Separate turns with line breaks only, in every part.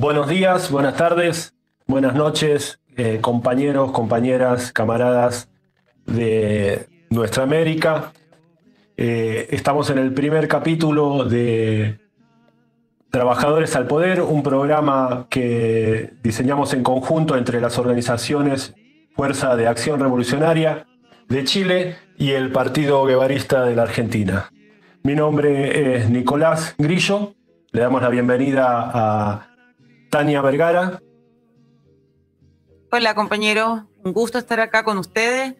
Buenos días, buenas tardes, buenas noches, compañeros, compañeras, camaradas de Nuestra América. Estamos en el primer capítulo de Trabajadores al Poder, un programa que diseñamos en conjunto entre las organizaciones Fuerza de Acción Revolucionaria de Chile y el Partido Guevarista de la Argentina. Mi nombre es Nicolás Grillo. Le damos la bienvenida a Tania Vergara.
Hola compañeros, un gusto estar acá con ustedes.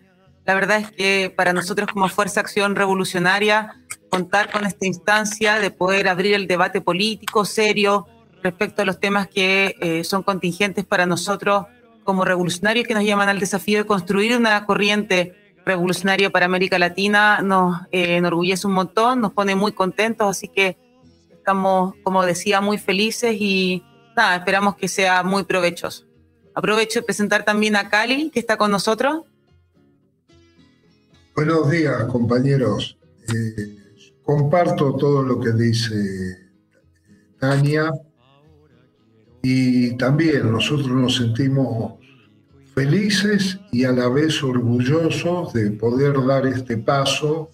La verdad es que para nosotros como Fuerza Acción Revolucionaria, contar con esta instancia de poder abrir el debate político serio respecto a los temas que son contingentes para nosotros como revolucionarios que nos llaman al desafío de construir una corriente revolucionaria para América Latina, nos enorgullece un montón, nos pone muy contentos, así que estamos, como decía, muy felices y nada, esperamos que sea muy provechoso. Aprovecho de presentar también a Cali, que está con nosotros.
Buenos días, compañeros. Comparto todo lo que dice Tania y también nosotros nos sentimos felices y a la vez orgullosos de poder dar este paso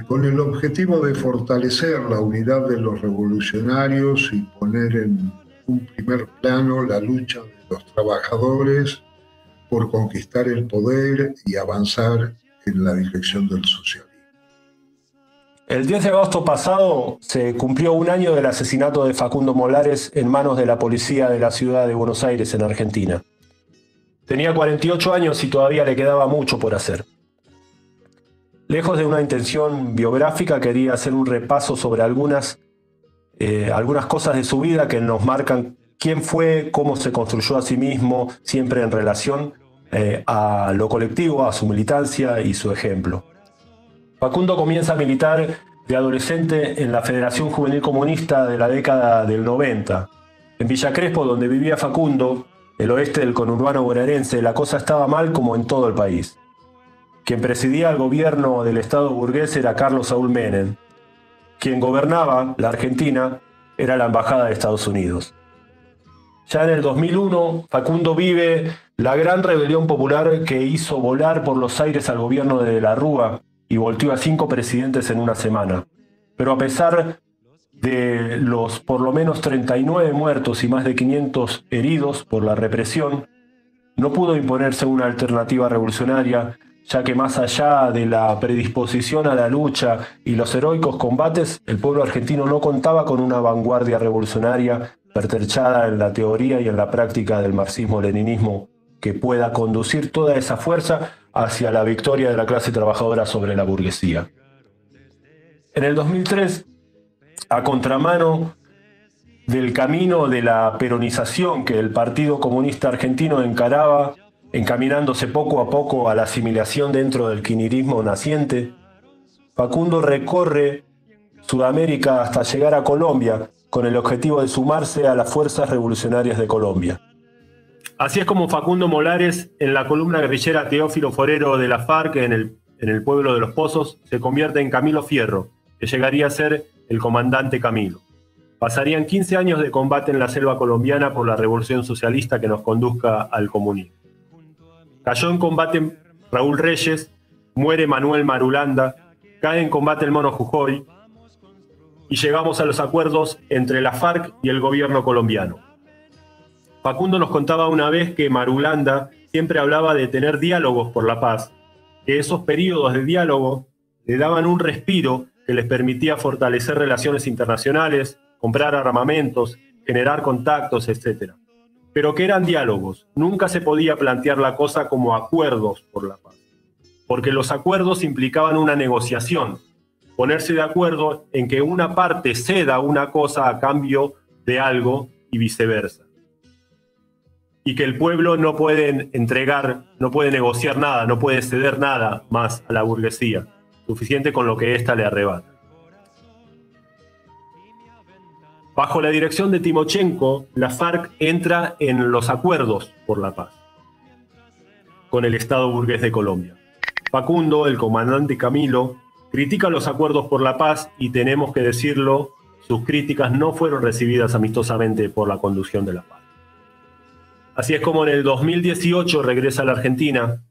con el objetivo de fortalecer la unidad de los revolucionarios y poner en un primer plano la lucha de los trabajadores por conquistar el poder y avanzar en la dirección del socialismo.
El 10 de agosto pasado se cumplió un año del asesinato de Facundo Molares en manos de la policía de la ciudad de Buenos Aires, en Argentina. Tenía 48 años y todavía le quedaba mucho por hacer. Lejos de una intención biográfica, quería hacer un repaso sobre algunas cosas de su vida que nos marcan quién fue, cómo se construyó a sí mismo, siempre en relación a lo colectivo, a su militancia y su ejemplo. Facundo comienza a militar de adolescente en la Federación Juvenil Comunista de la década del 90. En Villa Crespo, donde vivía Facundo, el oeste del conurbano bonaerense, la cosa estaba mal como en todo el país. Quien presidía el gobierno del Estado burgués era Carlos Saúl Menem. Quien gobernaba la Argentina era la Embajada de Estados Unidos. Ya en el 2001, Facundo vive la gran rebelión popular que hizo volar por los aires al gobierno de la Rúa y volteó a 5 presidentes en una semana. Pero a pesar de los por lo menos 39 muertos y más de 500 heridos por la represión, no pudo imponerse una alternativa revolucionaria, ya que más allá de la predisposición a la lucha y los heroicos combates, el pueblo argentino no contaba con una vanguardia revolucionaria pertrechada en la teoría y en la práctica del marxismo-leninismo que pueda conducir toda esa fuerza hacia la victoria de la clase trabajadora sobre la burguesía. En el 2003, a contramano del camino de la peronización que el Partido Comunista Argentino encaraba, encaminándose poco a poco a la asimilación dentro del kirchnerismo naciente, Facundo recorre Sudamérica hasta llegar a Colombia con el objetivo de sumarse a las fuerzas revolucionarias de Colombia. Así es como Facundo Molares, en la columna guerrillera Teófilo Forero de la FARC en el pueblo de Los Pozos, se convierte en Camilo Fierro, que llegaría a ser el comandante Camilo. Pasarían 15 años de combate en la selva colombiana por la revolución socialista que nos conduzca al comunismo. Cayó en combate Raúl Reyes, muere Manuel Marulanda, cae en combate el Mono Jujuy y llegamos a los acuerdos entre la FARC y el gobierno colombiano. Facundo nos contaba una vez que Marulanda siempre hablaba de tener diálogos por la paz, que esos periodos de diálogo le daban un respiro que les permitía fortalecer relaciones internacionales, comprar armamentos, generar contactos, etc. Pero que eran diálogos, nunca se podía plantear la cosa como acuerdos por la paz, porque los acuerdos implicaban una negociación, ponerse de acuerdo en que una parte ceda una cosa a cambio de algo y viceversa. Y que el pueblo no puede entregar, no puede negociar nada, no puede ceder nada más a la burguesía, suficiente con lo que ésta le arrebata. Bajo la dirección de Timochenko, la FARC entra en los acuerdos por la paz con el Estado burgués de Colombia. Facundo, el comandante Camilo, critica los acuerdos por la paz y tenemos que decirlo, sus críticas no fueron recibidas amistosamente por la conducción de la FARC. Así es como en el 2018 regresa a la Argentina,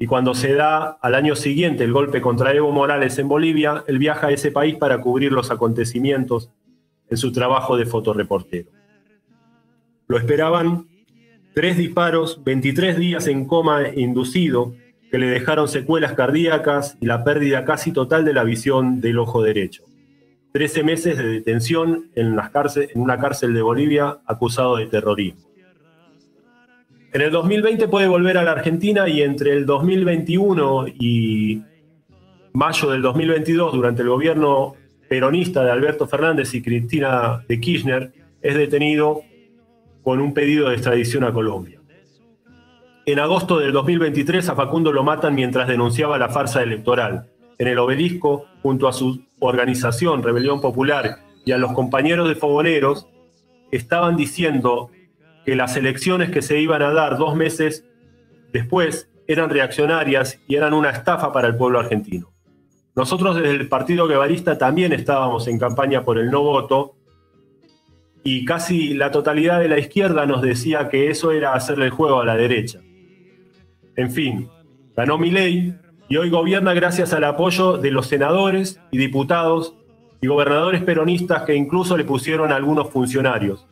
y cuando se da al año siguiente el golpe contra Evo Morales en Bolivia, él viaja a ese país para cubrir los acontecimientos en su trabajo de fotoreportero. Lo esperaban 3 disparos, 23 días en coma inducido, que le dejaron secuelas cardíacas y la pérdida casi total de la visión del ojo derecho. 13 meses de detención en una cárcel de Bolivia, acusado de terrorismo. En el 2020 puede volver a la Argentina, y entre el 2021 y mayo del 2022, durante el gobierno peronista de Alberto Fernández y Cristina de Kirchner, es detenido con un pedido de extradición a Colombia. En agosto del 2023 a Facundo lo matan mientras denunciaba la farsa electoral. En el Obelisco, junto a su organización Rebelión Popular y a los compañeros de Fogoneros, estaban diciendo que las elecciones que se iban a dar 2 meses después eran reaccionarias y eran una estafa para el pueblo argentino. Nosotros desde el Partido Guevarista también estábamos en campaña por el no voto, y casi la totalidad de la izquierda nos decía que eso era hacerle el juego a la derecha. En fin, ganó Milei y hoy gobierna gracias al apoyo de los senadores y diputados y gobernadores peronistas, que incluso le pusieron a algunos funcionarios,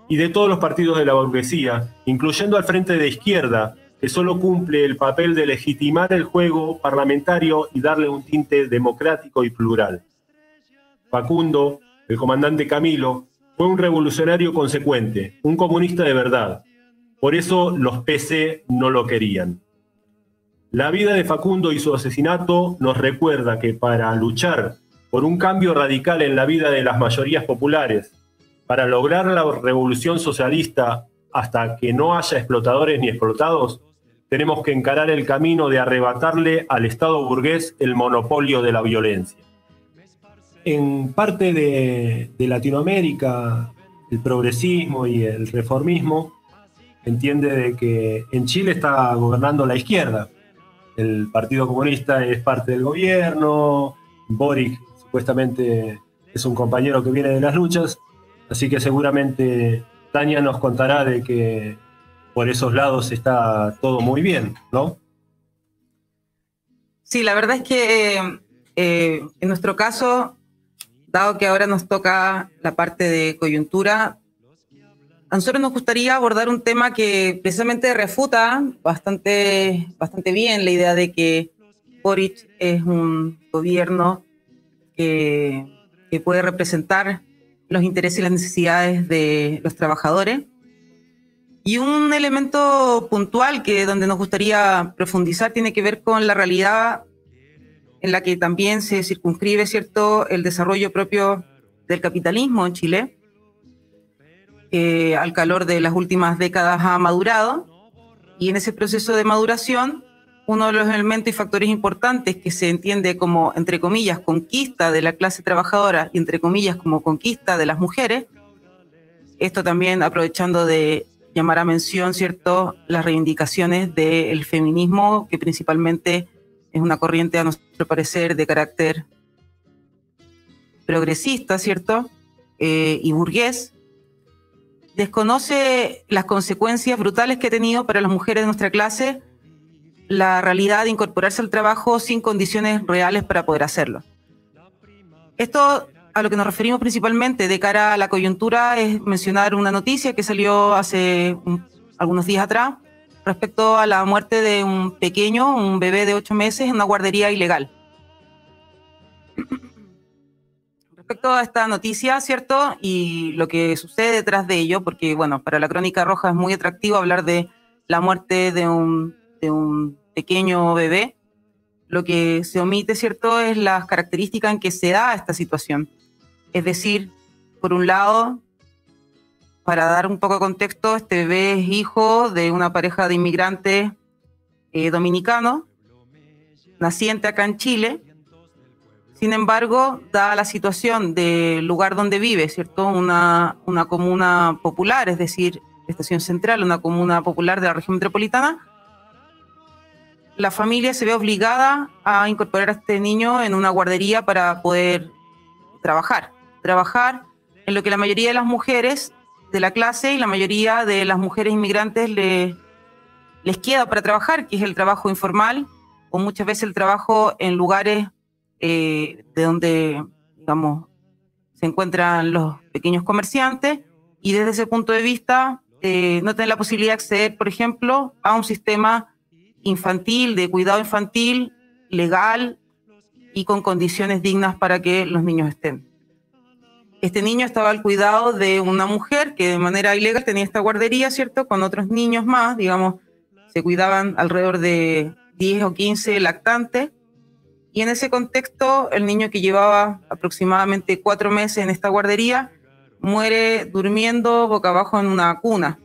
y de todos los partidos de la burguesía, incluyendo al Frente de Izquierda, que solo cumple el papel de legitimar el juego parlamentario y darle un tinte democrático y plural. Facundo, el comandante Camilo, fue un revolucionario consecuente, un comunista de verdad. Por eso los PC no lo querían. La vida de Facundo y su asesinato nos recuerda que para luchar por un cambio radical en la vida de las mayorías populares, para lograr la revolución socialista hasta que no haya explotadores ni explotados, tenemos que encarar el camino de arrebatarle al Estado burgués el monopolio de la violencia. En parte de Latinoamérica, el progresismo y el reformismo entiende de que en Chile está gobernando la izquierda. El Partido Comunista es parte del gobierno, Boric supuestamente es un compañero que viene de las luchas, así que seguramente Tania nos contará de que por esos lados está todo muy bien, ¿no?
Sí, la verdad es que en nuestro caso, dado que ahora nos toca la parte de coyuntura, a nosotros nos gustaría abordar un tema que precisamente refuta bastante bien la idea de que Boric es un gobierno que puede representar los intereses y las necesidades de los trabajadores. Y un elemento puntual donde nos gustaría profundizar tiene que ver con la realidad en la que también se circunscribe, ¿cierto?, el desarrollo propio del capitalismo en Chile, que al calor de las últimas décadas ha madurado, y en ese proceso de maduración, uno de los elementos y factores importantes que se entiende como, entre comillas, conquista de la clase trabajadora y, entre comillas, como conquista de las mujeres, esto también aprovechando de llamar a mención, ¿cierto?, las reivindicaciones del feminismo, que principalmente es una corriente, a nuestro parecer, de carácter progresista, ¿cierto?, y burgués, desconoce las consecuencias brutales que ha tenido para las mujeres de nuestra clase la realidad de incorporarse al trabajo sin condiciones reales para poder hacerlo. Esto, a lo que nos referimos principalmente de cara a la coyuntura, es mencionar una noticia que salió hace algunos días atrás respecto a la muerte de un bebé de 8 meses en una guardería ilegal. Respecto a esta noticia, ¿cierto?, y lo que sucede detrás de ello, porque, bueno, para la Crónica Roja es muy atractivo hablar de la muerte de un pequeño bebé, lo que se omite, ¿cierto?, es las características en que se da esta situación. Es decir, por un lado, para dar un poco de contexto, este bebé es hijo de una pareja de inmigrantes dominicanos, naciente acá en Chile. Sin embargo, dada la situación del lugar donde vive, ¿cierto?, una comuna popular, es decir, Estación Central, una comuna popular de la región metropolitana, la familia se ve obligada a incorporar a este niño en una guardería para poder trabajar. trabajar en lo que la mayoría de las mujeres de la clase y la mayoría de las mujeres inmigrantes les queda para trabajar, que es el trabajo informal o muchas veces el trabajo en lugares de donde, digamos, se encuentran los pequeños comerciantes, y desde ese punto de vista no tienen la posibilidad de acceder, por ejemplo, a un sistema infantil, de cuidado infantil, legal y con condiciones dignas para que los niños estén. Este niño estaba al cuidado de una mujer que de manera ilegal tenía esta guardería, ¿cierto? Con otros niños más, digamos, se cuidaban alrededor de 10 o 15 lactantes. Y en ese contexto, el niño, que llevaba aproximadamente 4 meses en esta guardería, muere durmiendo boca abajo en una cuna.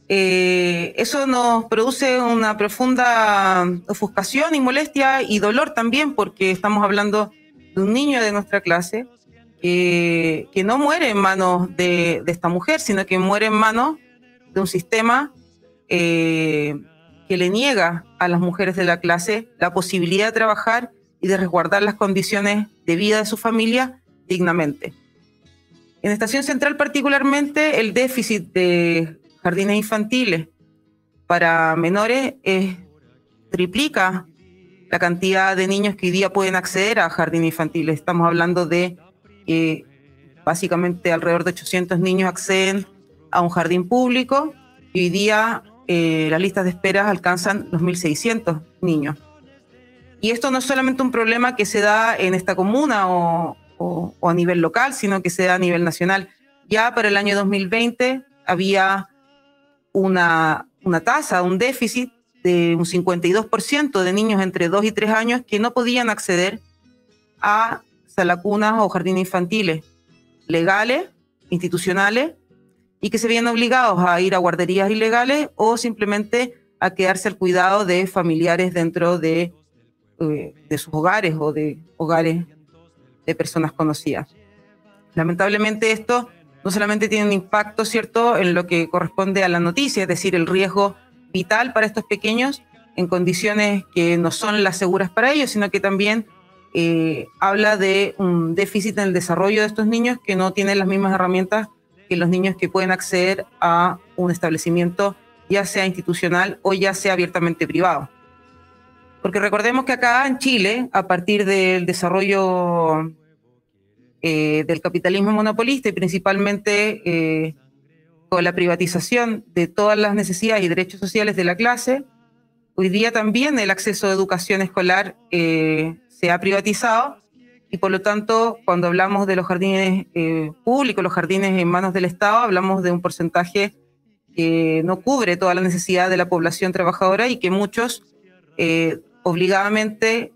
Eso nos produce una profunda ofuscación y molestia y dolor también, porque estamos hablando de un niño de nuestra clase que no muere en manos de esta mujer, sino que muere en manos de un sistema que le niega a las mujeres de la clase la posibilidad de trabajar y de resguardar las condiciones de vida de su familia dignamente. En Estación Central particularmente, el déficit de jardines infantiles para menores triplica la cantidad de niños que hoy día pueden acceder a jardines infantiles. Estamos hablando de que básicamente alrededor de 800 niños acceden a un jardín público, y hoy día las listas de espera alcanzan los 1.600 niños. Y esto no es solamente un problema que se da en esta comuna o a nivel local, sino que se da a nivel nacional. Ya para el año 2020 había una tasa, un déficit de un 52% de niños entre 2 y 3 años que no podían acceder a salacunas o jardines infantiles legales, institucionales, y que se veían obligados a ir a guarderías ilegales o simplemente a quedarse al cuidado de familiares dentro de sus hogares o de hogares de personas conocidas. Lamentablemente esto no solamente tiene un impacto, ¿cierto?, en lo que corresponde a la noticia, es decir, el riesgo vital para estos pequeños en condiciones que no son las seguras para ellos, sino que también habla de un déficit en el desarrollo de estos niños que no tienen las mismas herramientas que los niños que pueden acceder a un establecimiento, ya sea institucional o ya sea abiertamente privado. Porque recordemos que acá en Chile, a partir del desarrollo del capitalismo monopolista y principalmente con la privatización de todas las necesidades y derechos sociales de la clase, hoy día también el acceso a educación escolar se ha privatizado, y por lo tanto, cuando hablamos de los jardines públicos, los jardines en manos del Estado, hablamos de un porcentaje que no cubre toda la necesidad de la población trabajadora, y que muchos obligadamente,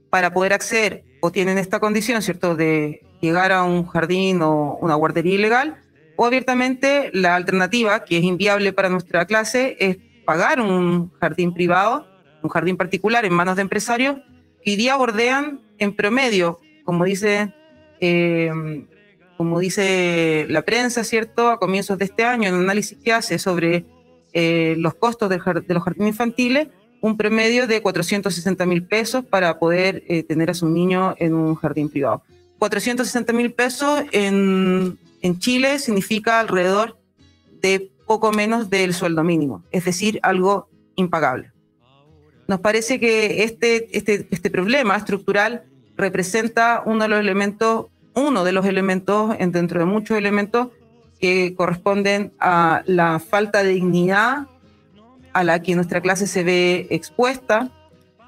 para poder acceder, o tienen esta condición, ¿cierto?, de llegar a un jardín o una guardería ilegal, o abiertamente la alternativa, que es inviable para nuestra clase, es pagar un jardín privado, un jardín particular en manos de empresarios, que hoy día bordean en promedio, como dice la prensa, ¿cierto?, a comienzos de este año, en un análisis que hace sobre los costos de los jardines infantiles, un promedio de 460.000 pesos para poder tener a su niño en un jardín privado. 460.000 pesos en Chile significa alrededor de poco menos del sueldo mínimo, es decir, algo impagable. Nos parece que este problema estructural representa uno de los elementos dentro de muchos elementos que corresponden a la falta de dignidad a la que nuestra clase se ve expuesta,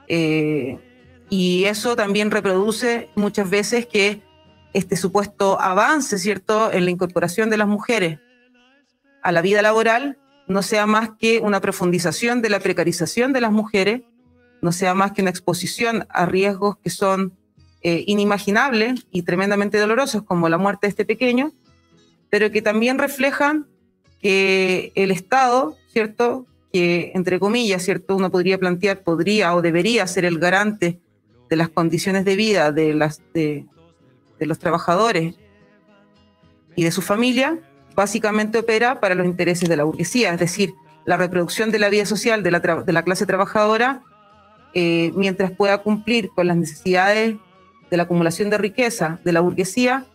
y eso también reproduce muchas veces que este supuesto avance, ¿cierto?, en la incorporación de las mujeres a la vida laboral no sea más que una profundización de la precarización de las mujeres, no sea más que una exposición a riesgos que son inimaginables y tremendamente dolorosos, como la muerte de este pequeño, pero que también reflejan que el Estado, ¿cierto?, que entre comillas, ¿cierto?, uno podría plantear, podría o debería ser el garante de las condiciones de vida de los trabajadores y de su familia, básicamente opera para los intereses de la burguesía, es decir, la reproducción de la vida social de la clase trabajadora, mientras pueda cumplir con las necesidades de la acumulación de riqueza de la burguesía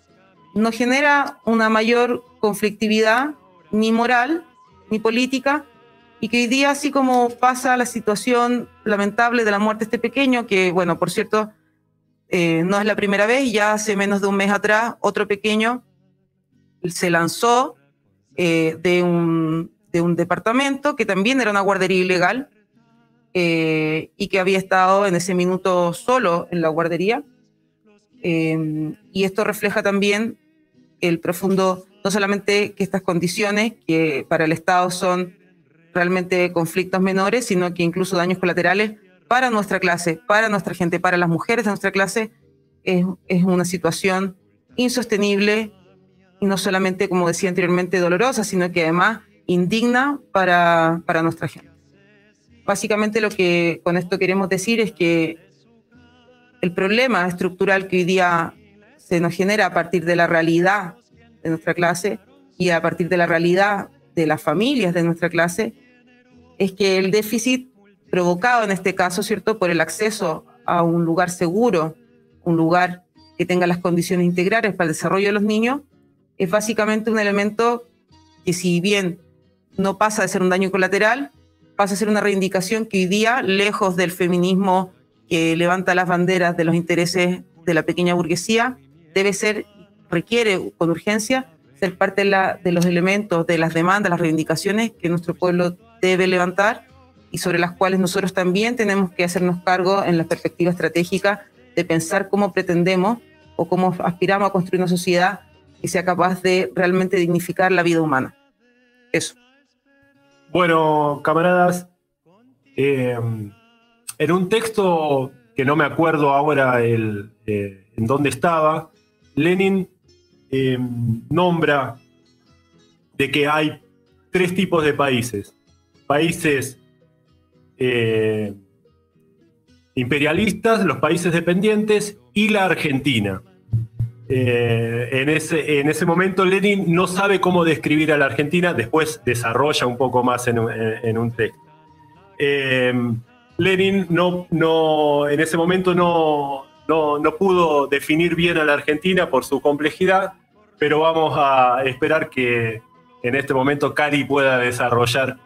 no genera una mayor conflictividad ni moral ni política, y que hoy día, así como pasa la situación lamentable de la muerte de este pequeño, que bueno, por cierto, no es la primera vez, ya hace menos de un mes atrás otro pequeño se lanzó de un departamento que también era una guardería ilegal, y que había estado en ese minuto solo en la guardería, y esto refleja también el profundo, no solamente que estas condiciones que para el Estado son realmente conflictos menores, sino que incluso daños colaterales para nuestra clase, para nuestra gente, para las mujeres de nuestra clase, es una situación insostenible, y no solamente, como decía anteriormente, dolorosa, sino que además indigna para nuestra gente. Básicamente lo que con esto queremos decir es que el problema estructural que hoy día se nos genera a partir de la realidad de nuestra clase y a partir de la realidad de las familias de nuestra clase es que el déficit provocado en este caso, ¿cierto?, por el acceso a un lugar seguro, un lugar que tenga las condiciones integrales para el desarrollo de los niños, es básicamente un elemento que, si bien no pasa de ser un daño colateral, pasa a ser una reivindicación que hoy día, lejos del feminismo que levanta las banderas de los intereses de la pequeña burguesía, requiere con urgencia ser parte de los elementos, de las demandas, las reivindicaciones que nuestro pueblo debe levantar y sobre las cuales nosotros también tenemos que hacernos cargo en la perspectiva estratégica de pensar cómo pretendemos o cómo aspiramos a construir una sociedad que sea capaz de realmente dignificar la vida humana. Eso.
Bueno, camaradas, en un texto que no me acuerdo ahora en dónde estaba, Lenin nombra de que hay tres tipos de países. Países imperialistas, los países dependientes y la Argentina. En ese momento Lenin no sabe cómo describir a la Argentina, después desarrolla un poco más en un texto. Lenin en ese momento no pudo definir bien a la Argentina por su complejidad, pero vamos a esperar que en este momento Cari pueda desarrollar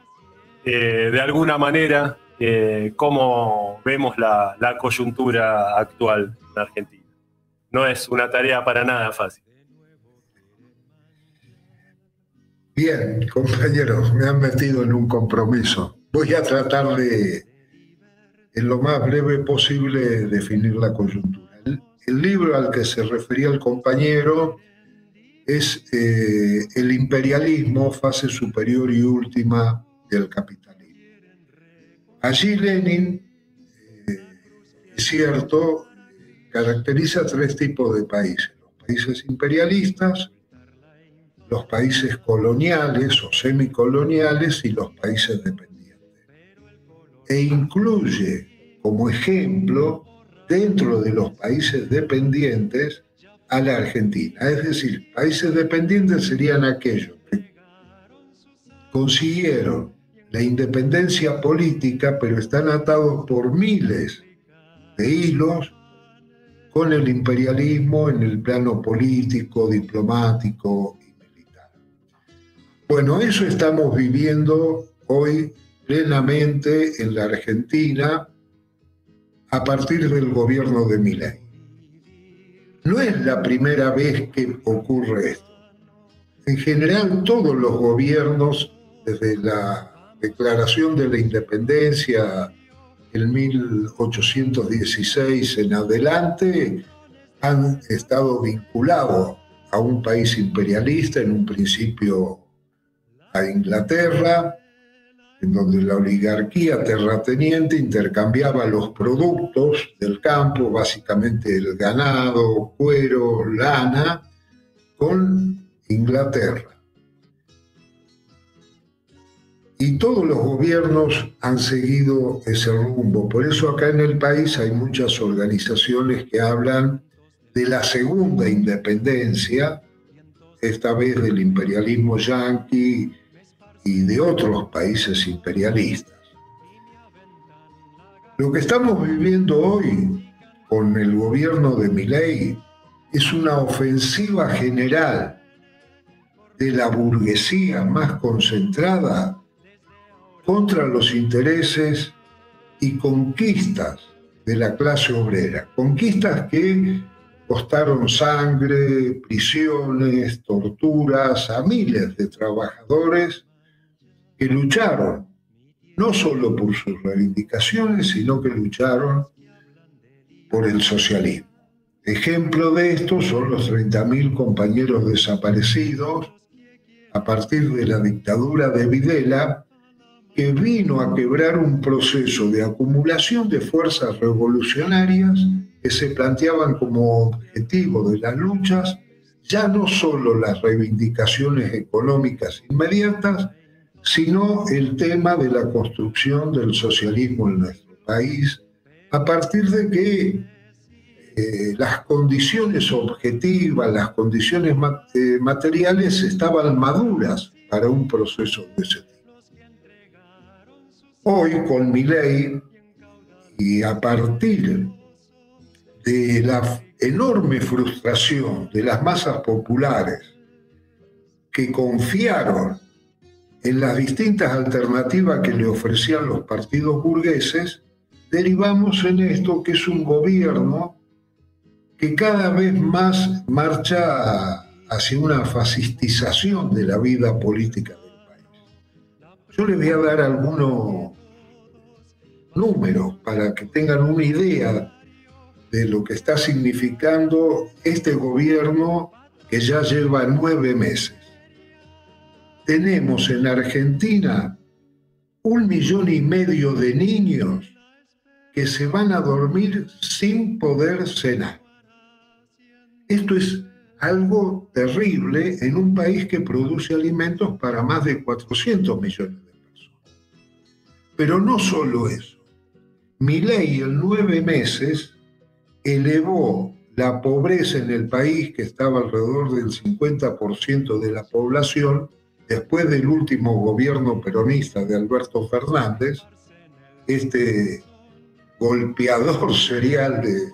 de alguna manera cómo vemos la coyuntura actual en Argentina. No es una tarea para nada fácil.
Bien, compañeros, me han metido en un compromiso. Voy a tratar de, en lo más breve posible, definir la coyuntura. El libro al que se refería el compañero es El imperialismo, fase superior y última del capitalismo. Allí Lenin, es cierto, caracteriza tres tipos de países: los países imperialistas, los países coloniales o semicoloniales y los países dependientes. E incluye como ejemplo, dentro de los países dependientes, a la Argentina. Es decir, países dependientes serían aquellos que consiguieron la independencia política, pero están atados por miles de hilos con el imperialismo en el plano político, diplomático y militar. Bueno, eso estamos viviendo hoy plenamente en la Argentina a partir del gobierno de Milei. No es la primera vez que ocurre esto. En general, todos los gobiernos, desde la declaración de la independencia en 1816 en adelante, han estado vinculados a un país imperialista, en un principio a Inglaterra, en donde la oligarquía terrateniente intercambiaba los productos del campo, básicamente el ganado, cuero, lana, con Inglaterra. Y todos los gobiernos han seguido ese rumbo. Por eso acá en el país hay muchas organizaciones que hablan de la segunda independencia, esta vez del imperialismo yanqui y de otros países imperialistas. Lo que estamos viviendo hoy con el gobierno de Milei es una ofensiva general de la burguesía más concentrada contra los intereses y conquistas de la clase obrera. Conquistas que costaron sangre, prisiones, torturas a miles de trabajadores que lucharon no solo por sus reivindicaciones, sino que lucharon por el socialismo. Ejemplo de esto son los 30.000 compañeros desaparecidos a partir de la dictadura de Videla, que vino a quebrar un proceso de acumulación de fuerzas revolucionarias que se planteaban como objetivo de las luchas ya no solo las reivindicaciones económicas inmediatas, sino el tema de la construcción del socialismo en nuestro país, a partir de que las condiciones objetivas, las condiciones materiales estaban maduras para un proceso de ese tipo. Hoy, con Milei, y a partir de la enorme frustración de las masas populares que confiaron en las distintas alternativas que le ofrecían los partidos burgueses, derivamos en esto que es un gobierno que cada vez más marcha hacia una fascistización de la vida política del país. Yo les voy a dar algunos números para que tengan una idea de lo que está significando este gobierno que ya lleva 9 meses. Tenemos en Argentina 1,5 millones de niños que se van a dormir sin poder cenar. Esto es algo terrible en un país que produce alimentos para más de 400 millones de personas. Pero no solo eso. Milei en 9 meses elevó la pobreza en el país, que estaba alrededor del 50% de la población, después del último gobierno peronista de Alberto Fernández, este golpeador serial de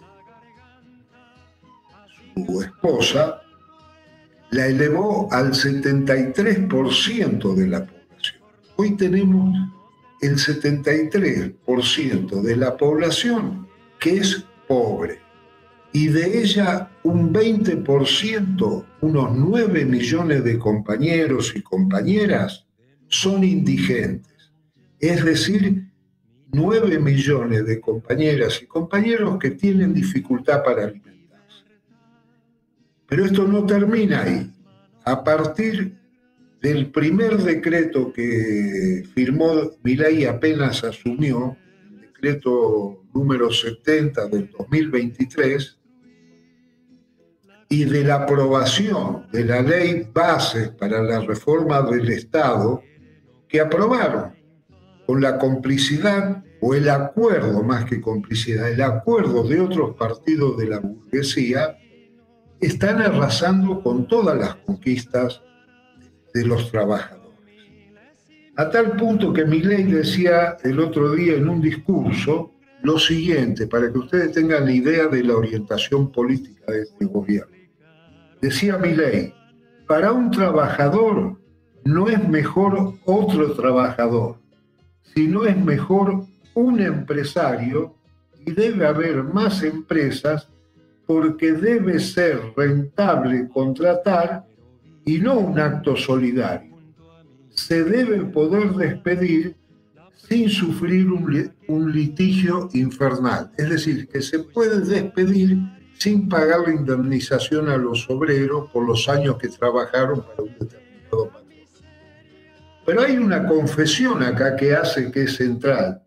su esposa, la elevó al 73% de la población. Hoy tenemos el 73% de la población que es pobre, y de ella un 20%, unos 9 millones de compañeros y compañeras, son indigentes. Es decir, 9 millones de compañeras y compañeros que tienen dificultad para alimentarse. Pero esto no termina ahí. A partir del primer decreto que firmó Milei apenas asumió, el decreto número 70 del 2023, y de la aprobación de la ley Bases para la Reforma del Estado, que aprobaron con la complicidad, o el acuerdo más que complicidad, el acuerdo de otros partidos de la burguesía, están arrasando con todas las conquistas de los trabajadores. A tal punto que Milei decía el otro día en un discurso lo siguiente, para que ustedes tengan la idea de la orientación política de este gobierno. Decía Milei: para un trabajador no es mejor otro trabajador, sino es mejor un empresario, y debe haber más empresas porque debe ser rentable contratar y no un acto solidario. Se debe poder despedir sin sufrir un litigio infernal. Es decir, que se puede despedir sin pagar la indemnización a los obreros por los años que trabajaron para un determinado patrón. Pero hay una confesión acá que hace que es central,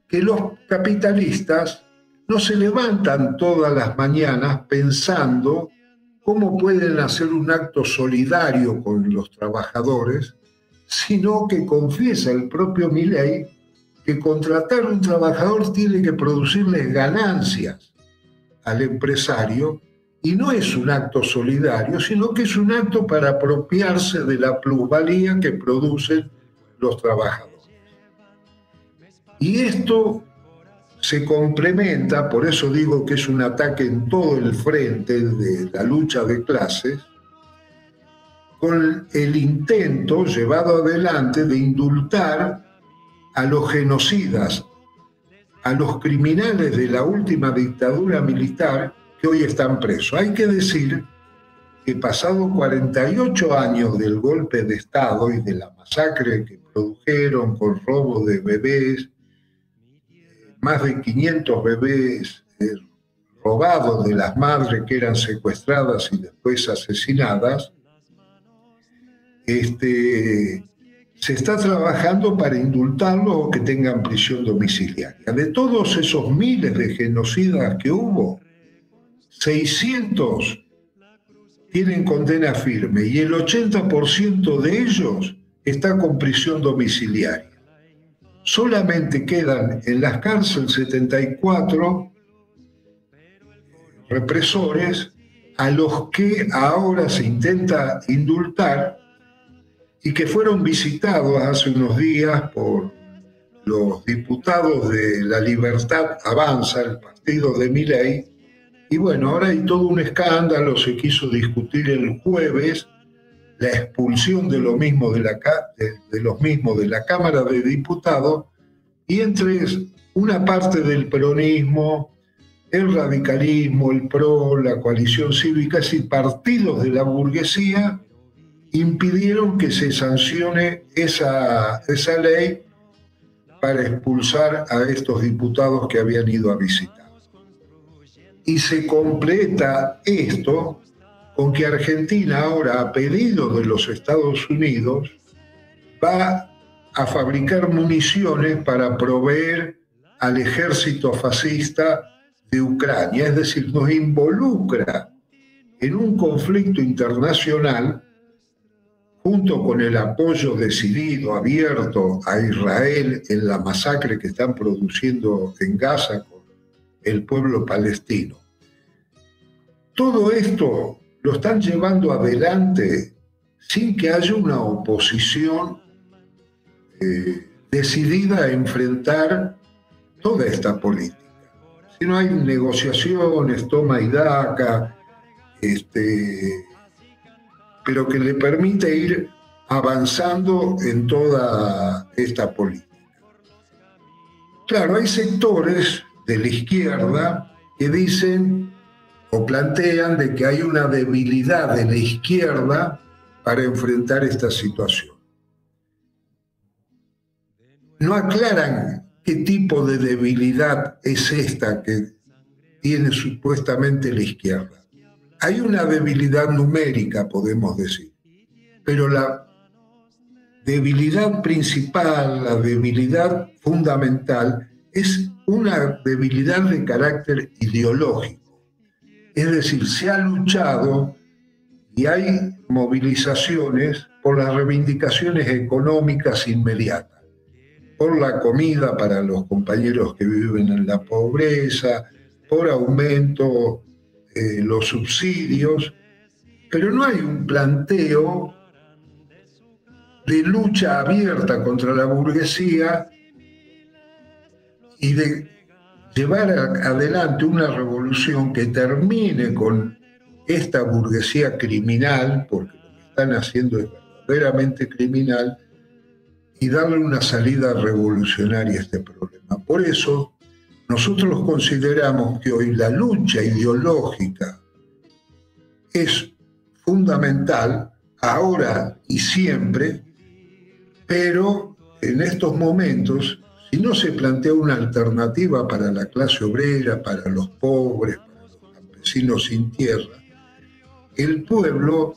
que los capitalistas no se levantan todas las mañanas pensando cómo pueden hacer un acto solidario con los trabajadores, sino que confiesa el propio Milei que contratar a un trabajador tiene que producirle ganancias al empresario, y no es un acto solidario, sino que es un acto para apropiarse de la plusvalía que producen los trabajadores. Y esto se complementa, por eso digo que es un ataque en todo el frente de la lucha de clases, con el intento llevado adelante de indultar a los genocidas, a los criminales de la última dictadura militar que hoy están presos. Hay que decir que pasados 48 años del golpe de Estado y de la masacre que produjeron con robo de bebés, más de 500 bebés robados de las madres que eran secuestradas y después asesinadas, se está trabajando para indultarlos o que tengan prisión domiciliaria. De todos esos miles de genocidas que hubo, 600 tienen condena firme y el 80% de ellos está con prisión domiciliaria. Solamente quedan en las cárceles 74 represores a los que ahora se intenta indultar y que fueron visitados hace unos días por los diputados de La Libertad Avanza, el partido de Milei. Y bueno, ahora hay todo un escándalo, se quiso discutir el jueves la expulsión de los mismos de la Cámara de Diputados, y entre una parte del peronismo, el radicalismo, el PRO, la coalición cívica y partidos de la burguesía impidieron que se sancione esa ley para expulsar a estos diputados que habían ido a visitar. Y se completa esto con que Argentina ahora, a pedido de los Estados Unidos, va a fabricar municiones para proveer al ejército fascista de Ucrania. Es decir, nos involucra en un conflicto internacional junto con el apoyo decidido, abierto a Israel en la masacre que están produciendo en Gaza con el pueblo palestino. Todo esto lo están llevando adelante sin que haya una oposición decidida a enfrentar toda esta política. Si no hay negociaciones, toma y daca, pero que le permite ir avanzando en toda esta política. Claro, hay sectores de la izquierda que dicen o plantean de que hay una debilidad de la izquierda para enfrentar esta situación. No aclaran qué tipo de debilidad es esta que tiene supuestamente la izquierda. Hay una debilidad numérica, podemos decir, pero la debilidad principal, la debilidad fundamental, es una debilidad de carácter ideológico. Es decir, se ha luchado y hay movilizaciones por las reivindicaciones económicas inmediatas, por la comida para los compañeros que viven en la pobreza, por aumento los subsidios, pero no hay un planteo de lucha abierta contra la burguesía y de llevar adelante una revolución que termine con esta burguesía criminal, porque lo que están haciendo es verdaderamente criminal, y darle una salida revolucionaria a este problema. Por eso, nosotros consideramos que hoy la lucha ideológica es fundamental, ahora y siempre, pero en estos momentos, si no se plantea una alternativa para la clase obrera, para los pobres, para los campesinos sin tierra, el pueblo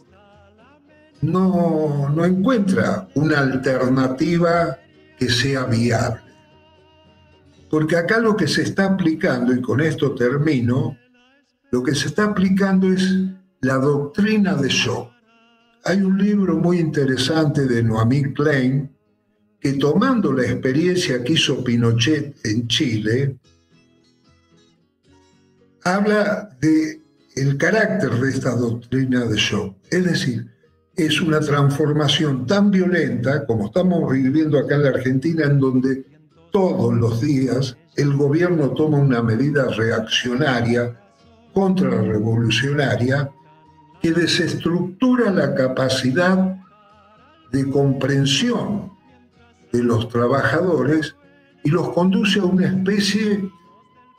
no encuentra una alternativa que sea viable. Porque acá lo que se está aplicando, y con esto termino, lo que se está aplicando es la doctrina de shock. Hay un libro muy interesante de Noamí Klein que, tomando la experiencia que hizo Pinochet en Chile, habla del carácter de esta doctrina de shock. Es decir, es una transformación tan violenta como estamos viviendo acá en la Argentina, en donde todos los días el gobierno toma una medida reaccionaria, contrarrevolucionaria, que desestructura la capacidad de comprensión de los trabajadores y los conduce a una especie,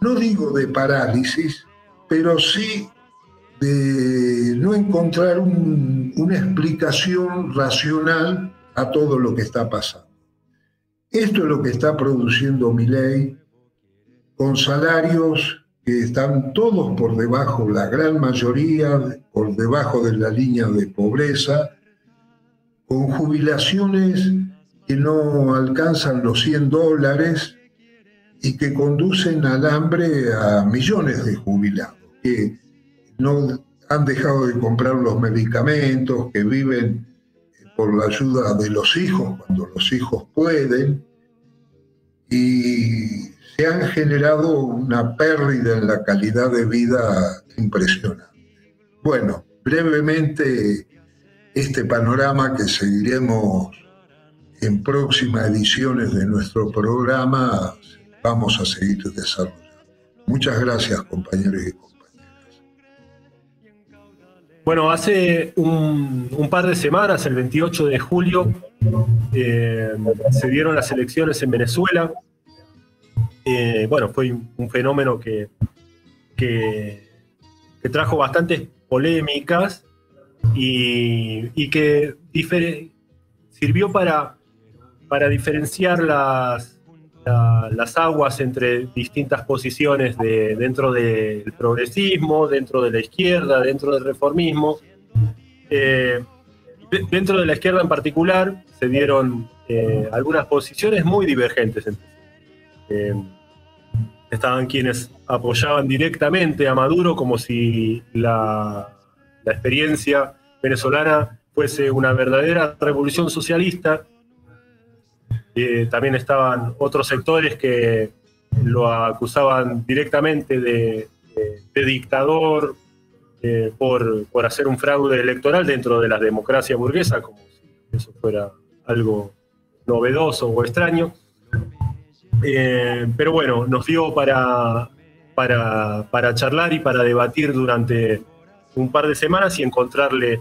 no digo de parálisis, pero sí de no encontrar una explicación racional a todo lo que está pasando. Esto es lo que está produciendo Milei, con salarios que están todos por debajo, la gran mayoría por debajo de la línea de pobreza, con jubilaciones que no alcanzan los $100 y que conducen al hambre a millones de jubilados, que no han dejado de comprar los medicamentos, que viven por la ayuda de los hijos cuando los hijos pueden, y se han generado una pérdida en la calidad de vida impresionante. Bueno, brevemente este panorama que seguiremos en próximas ediciones de nuestro programa, vamos a seguir desarrollando. Muchas gracias, compañeros y compañeras.
Bueno, hace un par de semanas, el 28 de julio, se dieron las elecciones en Venezuela. Bueno, fue un fenómeno que trajo bastantes polémicas y que sirvió para diferenciar las aguas entre distintas posiciones dentro del progresismo, dentro de la izquierda, dentro del reformismo. Dentro de la izquierda en particular se dieron algunas posiciones muy divergentes. Estaban quienes apoyaban directamente a Maduro como si la experiencia venezolana fuese una verdadera revolución socialista. También estaban otros sectores que lo acusaban directamente de dictador por hacer un fraude electoral dentro de la democracia burguesa, como si eso fuera algo novedoso o extraño. Pero bueno, nos dio para charlar y para debatir durante un par de semanas y encontrarle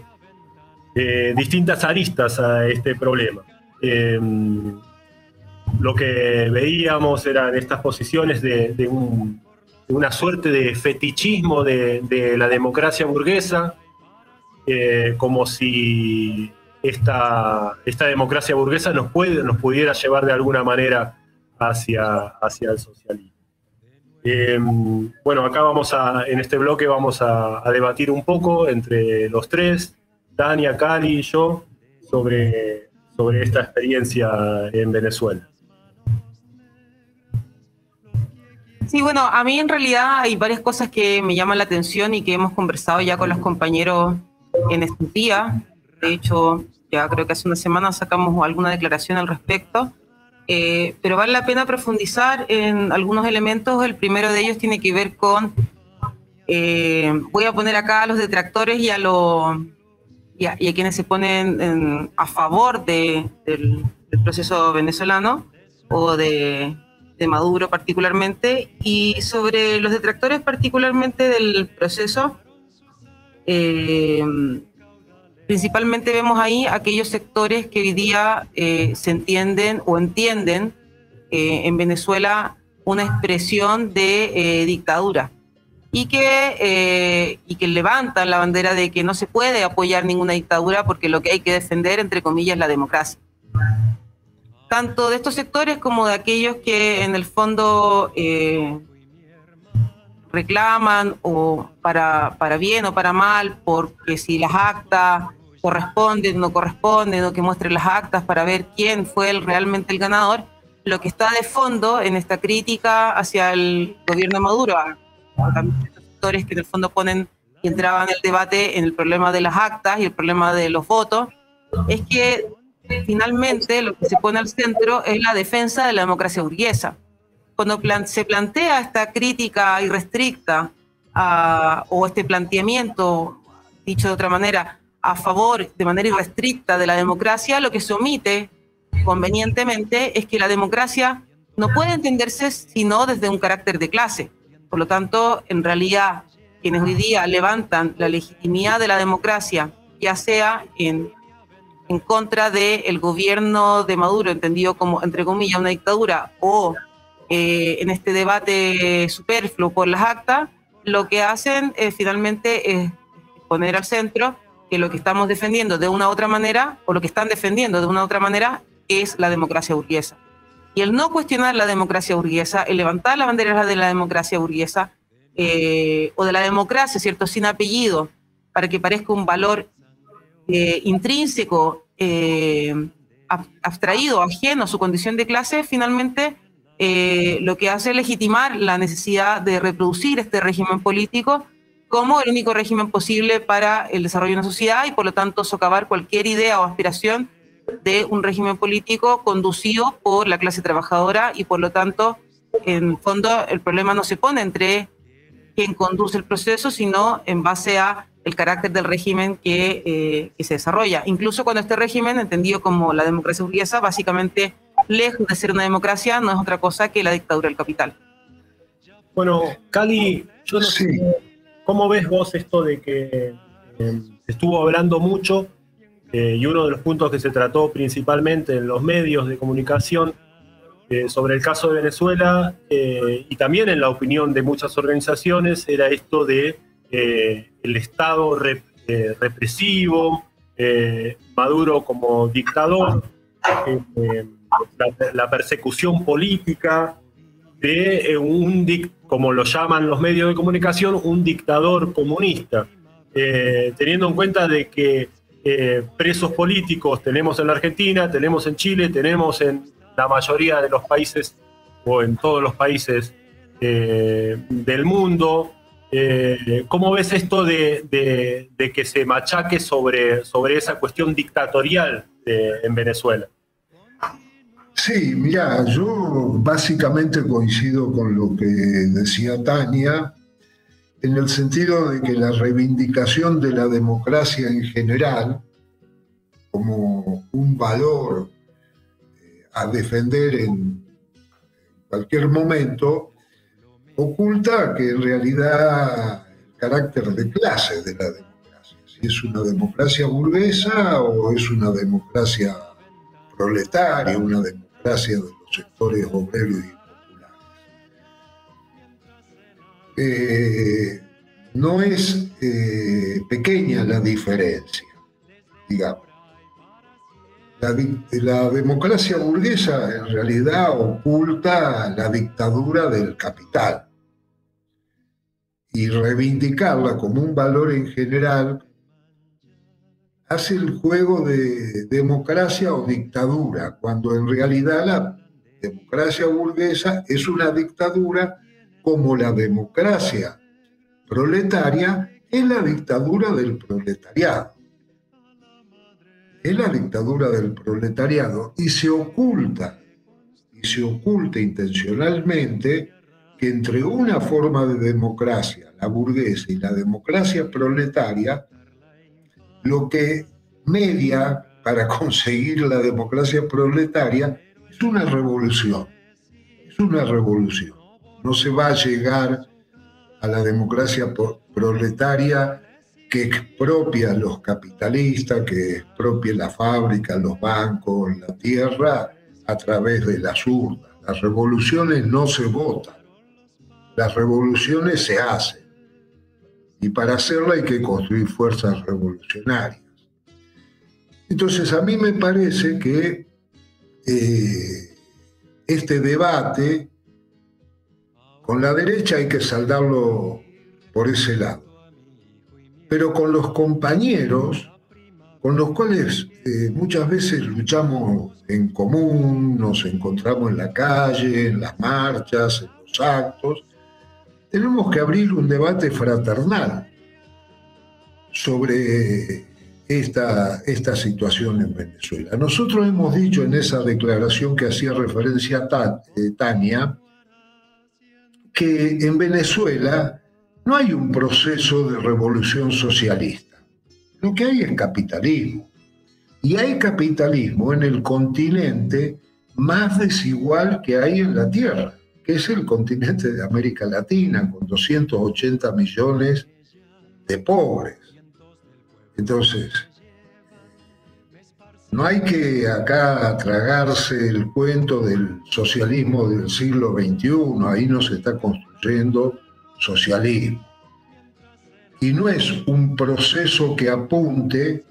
distintas aristas a este problema. Lo que veíamos eran estas posiciones de una suerte de fetichismo de la democracia burguesa, como si esta democracia burguesa nos pudiera llevar de alguna manera hacia el socialismo. Bueno, acá en este bloque vamos a debatir un poco entre los tres, Tania, Cali y yo, sobre esta experiencia en Venezuela.
Sí, bueno, a mí en realidad hay varias cosas que me llaman la atención y que hemos conversado ya con los compañeros en estos días. De hecho, ya creo que hace una semana sacamos alguna declaración al respecto. Pero vale la pena profundizar en algunos elementos. El primero de ellos tiene que ver con, voy a poner acá a los detractores y a quienes se ponen a favor del proceso venezolano o de Maduro particularmente, y sobre los detractores particularmente del proceso, principalmente vemos ahí aquellos sectores que hoy día se entienden en Venezuela una expresión de dictadura y que levantan la bandera de que no se puede apoyar ninguna dictadura porque lo que hay que defender, entre comillas, es la democracia. Tanto de estos sectores como de aquellos que en el fondo reclaman o para bien o para mal, porque si las actas corresponden, no corresponden, o que muestren las actas para ver quién fue realmente el ganador. Lo que está de fondo en esta crítica hacia el gobierno de Maduro, también estos sectores que en el fondo ponen y entraban en el debate en el problema de las actas y el problema de los votos, es que finalmente lo que se pone al centro es la defensa de la democracia burguesa. Cuando se plantea esta crítica irrestricta o este planteamiento, dicho de otra manera, a favor de manera irrestricta de la democracia, lo que se omite convenientemente es que la democracia no puede entenderse sino desde un carácter de clase. Por lo tanto, en realidad, quienes hoy día levantan la legitimidad de la democracia, ya sea en contra del gobierno de Maduro, entendido como, entre comillas, una dictadura, o en este debate superfluo por las actas, lo que hacen finalmente es poner al centro que lo que estamos defendiendo de una u otra manera, o lo que están defendiendo de una u otra manera, es la democracia burguesa. Y el no cuestionar la democracia burguesa, el levantar la bandera de la democracia burguesa, o de la democracia, ¿cierto?, sin apellido, para que parezca un valor intrínseco, abstraído, ajeno a su condición de clase, finalmente lo que hace es legitimar la necesidad de reproducir este régimen político como el único régimen posible para el desarrollo de una sociedad y por lo tanto socavar cualquier idea o aspiración de un régimen político conducido por la clase trabajadora y por lo tanto, en el fondo, el problema no se pone entre quien conduce el proceso, sino en base a el carácter del régimen que se desarrolla. Incluso cuando este régimen, entendido como la democracia burguesa, básicamente, lejos de ser una democracia, no es otra cosa que la dictadura del capital.
Bueno, Cali, yo no sé, ¿cómo ves vos esto de que se estuvo hablando mucho y uno de los puntos que se trató principalmente en los medios de comunicación sobre el caso de Venezuela y también en la opinión de muchas organizaciones era esto de el Estado represivo, Maduro como dictador, la persecución política de como lo llaman los medios de comunicación, un dictador comunista, teniendo en cuenta de que presos políticos tenemos en la Argentina, tenemos en Chile, tenemos en la mayoría de los países o en todos los países del mundo. ¿Cómo ves esto de que se machaque sobre esa cuestión dictatorial en Venezuela?
Sí, mira, yo básicamente coincido con lo que decía Tania, en el sentido de que la reivindicación de la democracia en general, como un valor a defender en cualquier momento, oculta que en realidad el carácter de clase de la democracia, si es una democracia burguesa o es una democracia proletaria, una democracia de los sectores obreros y populares. No es pequeña la diferencia, digamos. La democracia burguesa en realidad oculta la dictadura del capital y reivindicarla como un valor en general hace el juego de democracia o dictadura, cuando en realidad la democracia burguesa es una dictadura como la democracia proletaria es la dictadura del proletariado. Es la dictadura del proletariado y se oculta intencionalmente que entre una forma de democracia, la burguesa, y la democracia proletaria, lo que media para conseguir la democracia proletaria es una revolución. Es una revolución. No se va a llegar a la democracia proletaria que expropia a los capitalistas, que expropia la fábrica, los bancos, la tierra, a través de las urnas. Las revoluciones no se votan, las revoluciones se hacen. Y para hacerla hay que construir fuerzas revolucionarias. Entonces, a mí me parece que este debate con la derecha hay que saldarlo por ese lado. Pero con los compañeros, con los cuales muchas veces luchamos en común, nos encontramos en la calle, en las marchas, en los actos, tenemos que abrir un debate fraternal sobre esta situación en Venezuela. Nosotros hemos dicho en esa declaración que hacía referencia a Tania, que en Venezuela no hay un proceso de revolución socialista. Lo que hay es capitalismo. Y hay capitalismo en el continente más desigual que hay en la Tierra, que es el continente de América Latina, con 280 millones de pobres. Entonces, no hay que acá tragarse el cuento del socialismo del siglo XXI, ahí no se está construyendo socialismo. Y no es un proceso que apunte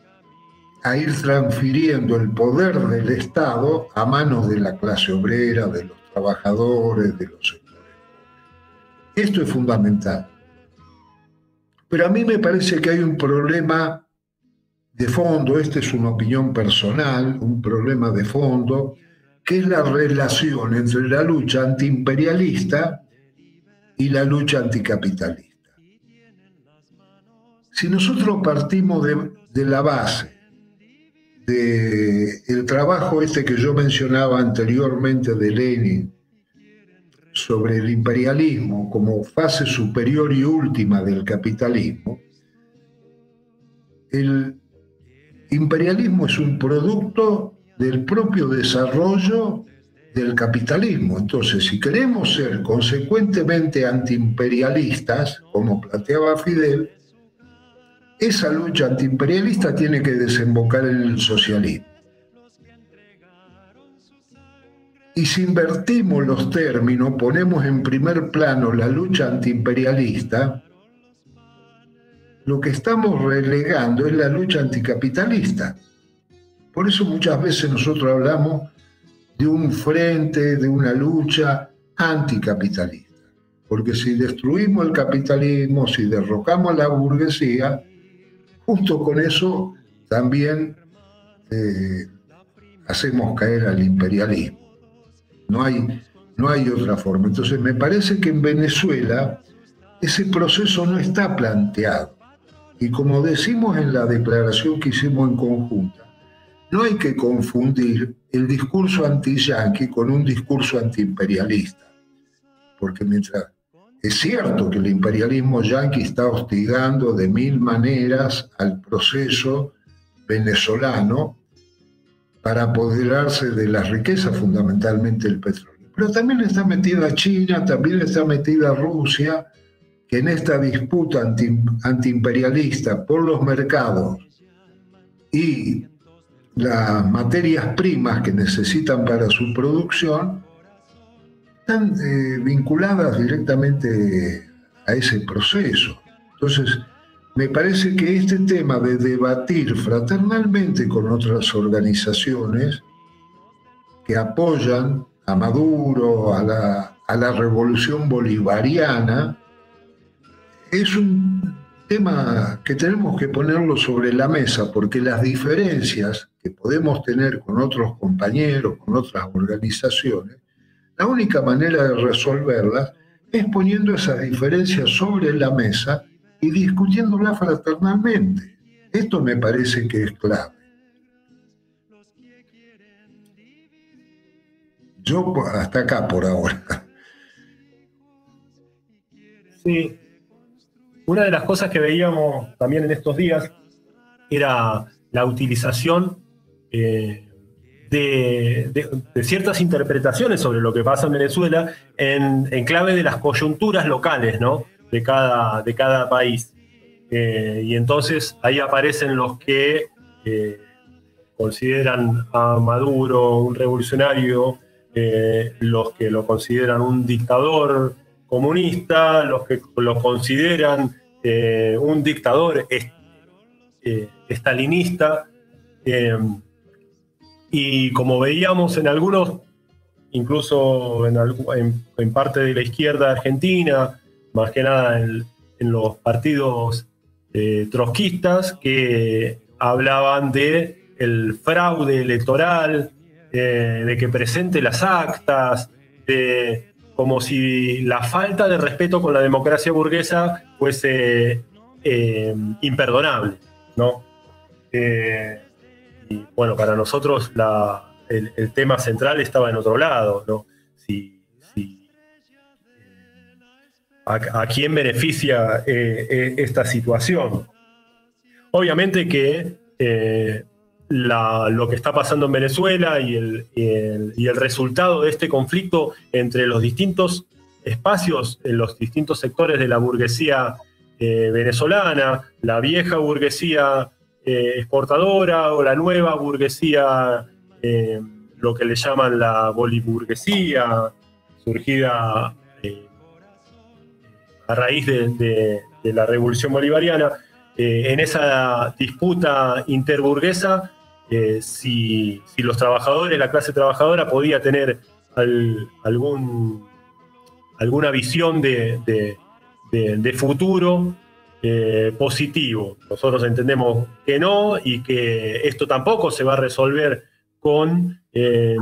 a ir transfiriendo el poder del Estado a manos de la clase obrera, de los trabajadores, de los sectores. Esto es fundamental. Pero a mí me parece que hay un problema de fondo, esta es una opinión personal, un problema de fondo, que es la relación entre la lucha antiimperialista y la lucha anticapitalista. Si nosotros partimos de la base del trabajo que yo mencionaba anteriormente de Lenin sobre el imperialismo como fase superior y última del capitalismo, el imperialismo es un producto del propio desarrollo del capitalismo. Entonces, si queremos ser consecuentemente antiimperialistas, como planteaba Fidel, esa lucha antiimperialista tiene que desembocar en el socialismo. Y si invertimos los términos, ponemos en primer plano la lucha antiimperialista, lo que estamos relegando es la lucha anticapitalista. Por eso muchas veces nosotros hablamos de un frente, de una lucha anticapitalista. Porque si destruimos el capitalismo, si derrocamos a la burguesía, junto con eso también hacemos caer al imperialismo. No hay otra forma. Entonces me parece que en Venezuela ese proceso no está planteado. Y como decimos en la declaración que hicimos en conjunta, no hay que confundir el discurso anti-yanqui con un discurso antiimperialista. Porque mientras es cierto que el imperialismo yanqui está hostigando de mil maneras al proceso venezolano para apoderarse de las riquezas, fundamentalmente el petróleo. Pero también está metida China, también está metida Rusia, que en esta disputa antiimperialista por los mercados y las materias primas que necesitan para su producción, están vinculadas directamente a ese proceso. Entonces, me parece que este tema de debatir fraternalmente con otras organizaciones que apoyan a Maduro, a la revolución bolivariana, es un tema que tenemos que ponerlo sobre la mesa, porque las diferencias que podemos tener con otros compañeros, con otras organizaciones, la única manera de resolverlas es poniendo esas diferencias sobre la mesa y discutiéndolas fraternalmente. Esto me parece que es clave. Yo hasta acá por ahora.
Sí. Una de las cosas que veíamos también en estos días era la utilización de ciertas interpretaciones sobre lo que pasa en Venezuela en clave de las coyunturas locales, ¿no? de cada país. Y entonces ahí aparecen los que consideran a Maduro un revolucionario, los que lo consideran un dictador comunista, los que lo consideran un dictador estalinista, y como veíamos en algunos, incluso en parte de la izquierda argentina, más que nada en los partidos trotskistas, que hablaban de el fraude electoral, de que presente las actas, como si la falta de respeto con la democracia burguesa fuese imperdonable, ¿no? Y bueno, para nosotros el tema central estaba en otro lado, ¿no? ¿A quién beneficia esta situación? Obviamente que lo que está pasando en Venezuela y el resultado de este conflicto entre los distintos espacios, en los distintos sectores de la burguesía venezolana, la vieja burguesía exportadora o la nueva burguesía, lo que le llaman la boliburguesía, surgida a raíz de la Revolución Bolivariana. En esa disputa interburguesa, si los trabajadores, la clase trabajadora, podía tener alguna visión de futuro positivo. Nosotros entendemos que no, y que esto tampoco se va a resolver con que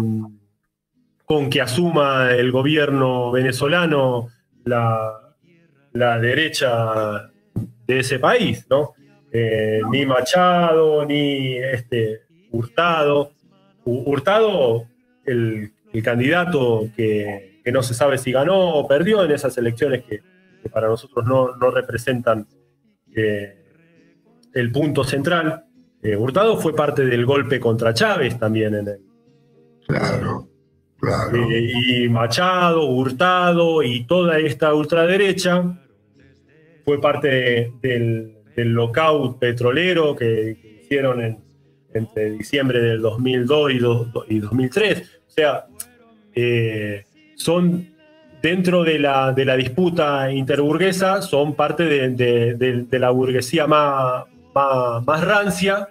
asuma el gobierno venezolano la derecha de ese país, ¿no? Ni Machado, ni Hurtado. Hurtado, el candidato que no se sabe si ganó o perdió en esas elecciones que para nosotros no representan el punto central. Hurtado fue parte del golpe contra Chávez también.
Claro.
Y Machado, Hurtado y toda esta ultraderecha fue parte del lockout petrolero que hicieron entre diciembre del 2002 y 2003. O sea, son dentro de la disputa interburguesa, son parte de la burguesía más rancia,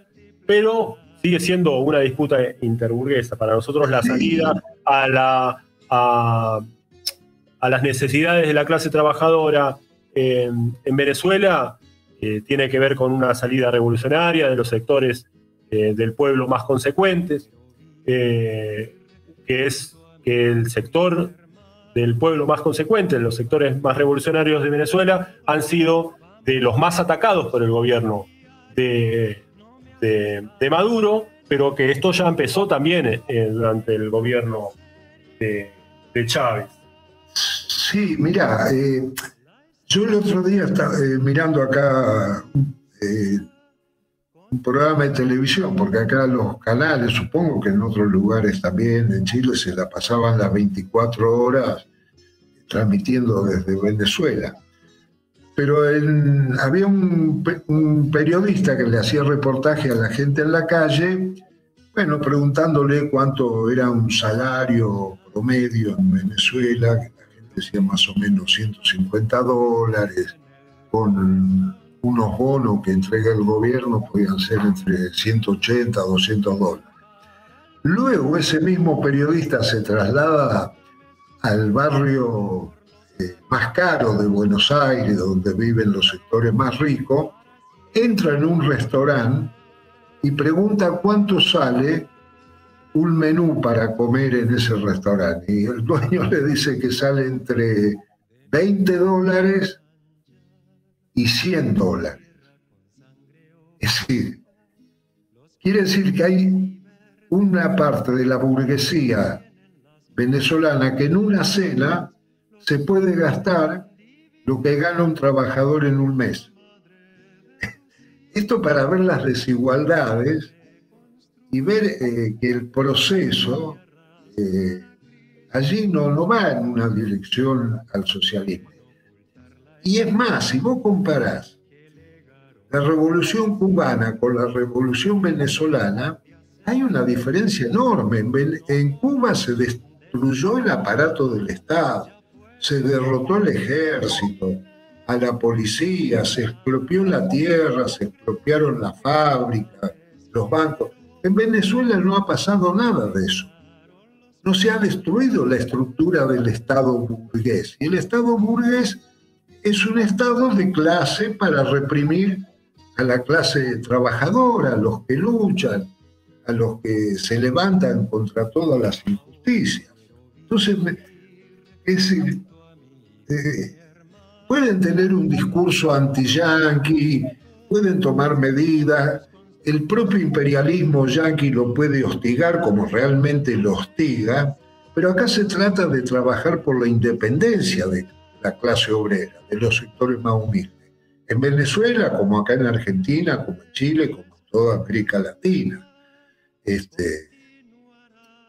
pero sigue siendo una disputa interburguesa. Para nosotros la salida a las necesidades de la clase trabajadora en Venezuela tiene que ver con una salida revolucionaria de los sectores del pueblo más consecuentes, que es que el sector del pueblo más consecuente, los sectores más revolucionarios de Venezuela, han sido de los más atacados por el gobierno de Maduro, pero que esto ya empezó también durante el gobierno de Chávez.
Sí, mira, yo el otro día estaba mirando acá un programa de televisión, porque acá los canales, supongo que en otros lugares también, en Chile, se la pasaban las 24 horas transmitiendo desde Venezuela. Pero había un periodista que le hacía reportaje a la gente en la calle, bueno, preguntándole cuánto era un salario promedio en Venezuela, que la gente decía más o menos $150, con unos bonos que entrega el gobierno podían ser entre $180 a $200. Luego ese mismo periodista se traslada al barrio más caro de Buenos Aires, donde viven los sectores más ricos, entra en un restaurante y pregunta cuánto sale un menú para comer en ese restaurante. Y el dueño le dice que sale entre $20 y $100. Es decir, quiere decir que hay una parte de la burguesía venezolana que en una cena se puede gastar lo que gana un trabajador en un mes. Esto para ver las desigualdades y ver que el proceso allí no va en una dirección al socialismo. Y es más, si vos comparás la revolución cubana con la revolución venezolana, hay una diferencia enorme. En Cuba se destruyó el aparato del Estado, se derrotó el ejército, a la policía, se expropió la tierra, se expropiaron las fábricas, los bancos. En Venezuela no ha pasado nada de eso. No se ha destruido la estructura del Estado burgués. Y el Estado burgués es un Estado de clase para reprimir a la clase trabajadora, a los que luchan, a los que se levantan contra todas las injusticias. Entonces, pueden tener un discurso anti-yanqui, pueden tomar medidas, el propio imperialismo yanqui lo puede hostigar como realmente lo hostiga, pero acá se trata de trabajar por la independencia de la clase obrera, de los sectores más humildes. En Venezuela, como acá en Argentina, como en Chile, como en toda América Latina.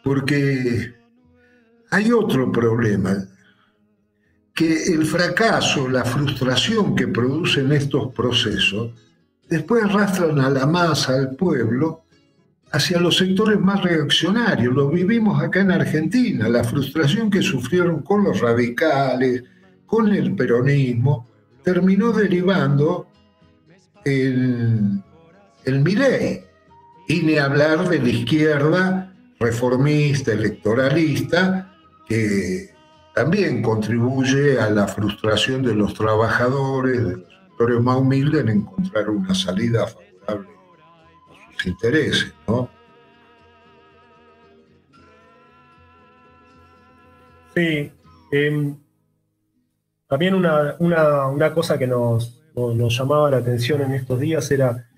Porque hay otro problema, que el fracaso, la frustración que producen estos procesos, después arrastran a la masa, al pueblo, hacia los sectores más reaccionarios. Lo vivimos acá en Argentina, la frustración que sufrieron con los radicales, con el peronismo, terminó derivando el Milei. Y ni hablar de la izquierda reformista, electoralista, que también contribuye a la frustración de los trabajadores, de los sectores más humildes, en encontrar una salida favorable a sus intereses, ¿no?
Sí. También una cosa que nos llamaba la atención en estos días era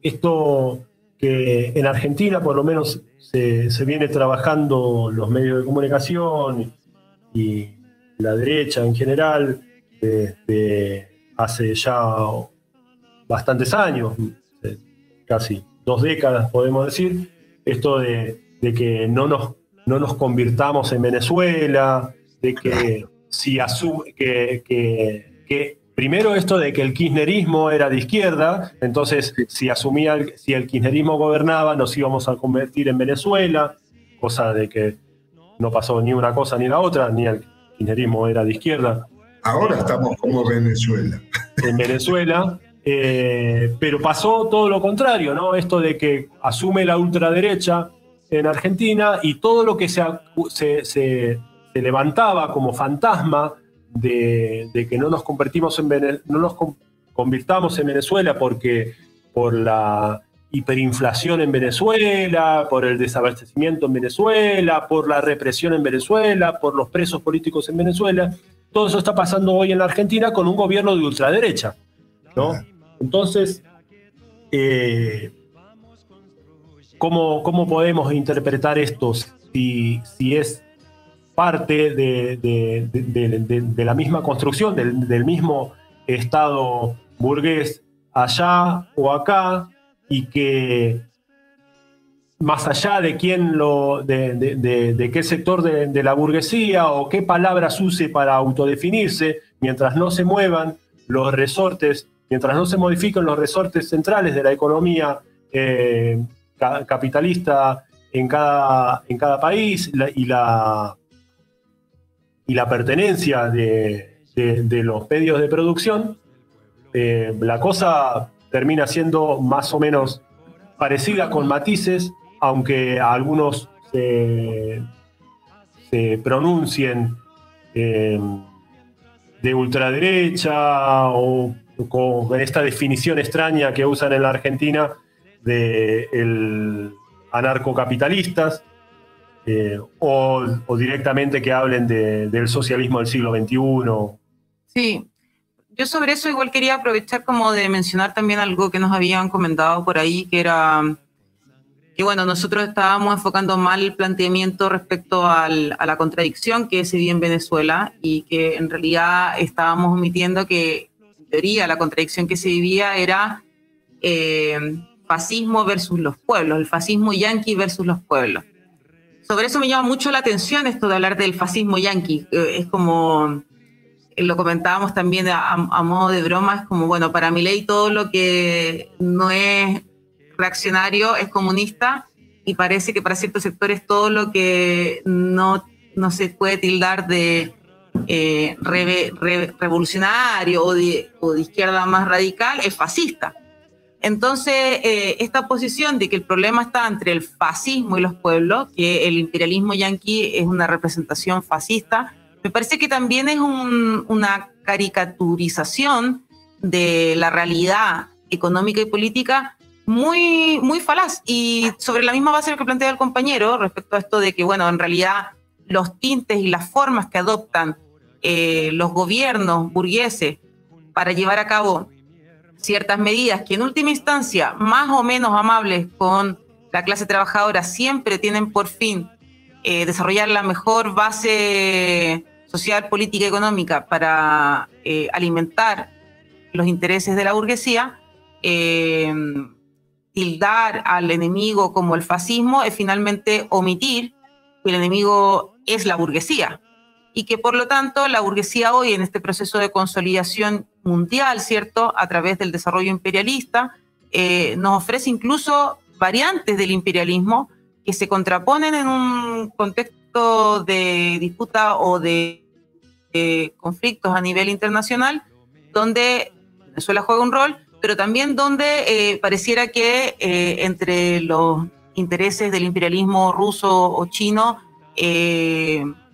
esto que en Argentina por lo menos se viene trabajando los medios de comunicación y la derecha en general desde hace ya bastantes años, casi 2 décadas podemos decir, esto de que no nos convirtamos en Venezuela, de que que primero esto de que el kirchnerismo era de izquierda, entonces si el kirchnerismo gobernaba nos íbamos a convertir en Venezuela, cosa de que no pasó ni una cosa ni la otra, ni el kirchnerismo era de izquierda.
Ahora estamos como Venezuela.
En Venezuela, pero pasó todo lo contrario, ¿no? Esto de que asume la ultraderecha en Argentina y todo lo que se levantaba como fantasma de que no nos convirtamos en Venezuela por la hiperinflación en Venezuela, por el desabastecimiento en Venezuela, por la represión en Venezuela, por los presos políticos en Venezuela. Todo eso está pasando hoy en la Argentina con un gobierno de ultraderecha, ¿no? Entonces, ¿cómo podemos interpretar esto si es parte de la misma construcción, del mismo Estado burgués allá o acá, y que más allá de de qué sector de la burguesía o qué palabras use para autodefinirse, mientras no se muevan los resortes, mientras no se modifiquen los resortes centrales de la economía capitalista en cada país y la pertenencia de los medios de producción, la cosa termina siendo más o menos parecida con matices, aunque algunos se pronuncien de ultraderecha o con esta definición extraña que usan en la Argentina de anarcocapitalistas, o directamente que hablen del socialismo del siglo XXI.
Sí, yo sobre eso igual quería aprovechar como de mencionar también algo que nos habían comentado por ahí, que era que bueno, nosotros estábamos enfocando mal el planteamiento respecto a la contradicción que se vive en Venezuela, y que en realidad estábamos omitiendo que en teoría la contradicción que se vivía era fascismo versus los pueblos, el fascismo yanqui versus los pueblos. Sobre eso me llama mucho la atención esto de hablar del fascismo yanqui. Es como, lo comentábamos también a modo de broma, es como, bueno, para Milei todo lo que no es reaccionario es comunista, y parece que para ciertos sectores todo lo que no se puede tildar de revolucionario o de izquierda más radical es fascista. Entonces, esta posición de que el problema está entre el fascismo y los pueblos, que el imperialismo yanqui es una representación fascista, me parece que también es una caricaturización de la realidad económica y política muy, muy falaz. Y sobre la misma base de lo que plantea el compañero respecto a esto de que, bueno, en realidad los tintes y las formas que adoptan los gobiernos burgueses para llevar a cabo ciertas medidas que en última instancia, más o menos amables con la clase trabajadora, siempre tienen por fin desarrollar la mejor base social, política y económica para alimentar los intereses de la burguesía, tildar al enemigo como el fascismo es finalmente omitir que el enemigo es la burguesía y que por lo tanto la burguesía hoy en este proceso de consolidación mundial, ¿cierto?, a través del desarrollo imperialista, nos ofrece incluso variantes del imperialismo que se contraponen en un contexto de disputa o de conflictos a nivel internacional, donde Venezuela juega un rol, pero también donde pareciera que entre los intereses del imperialismo ruso o chino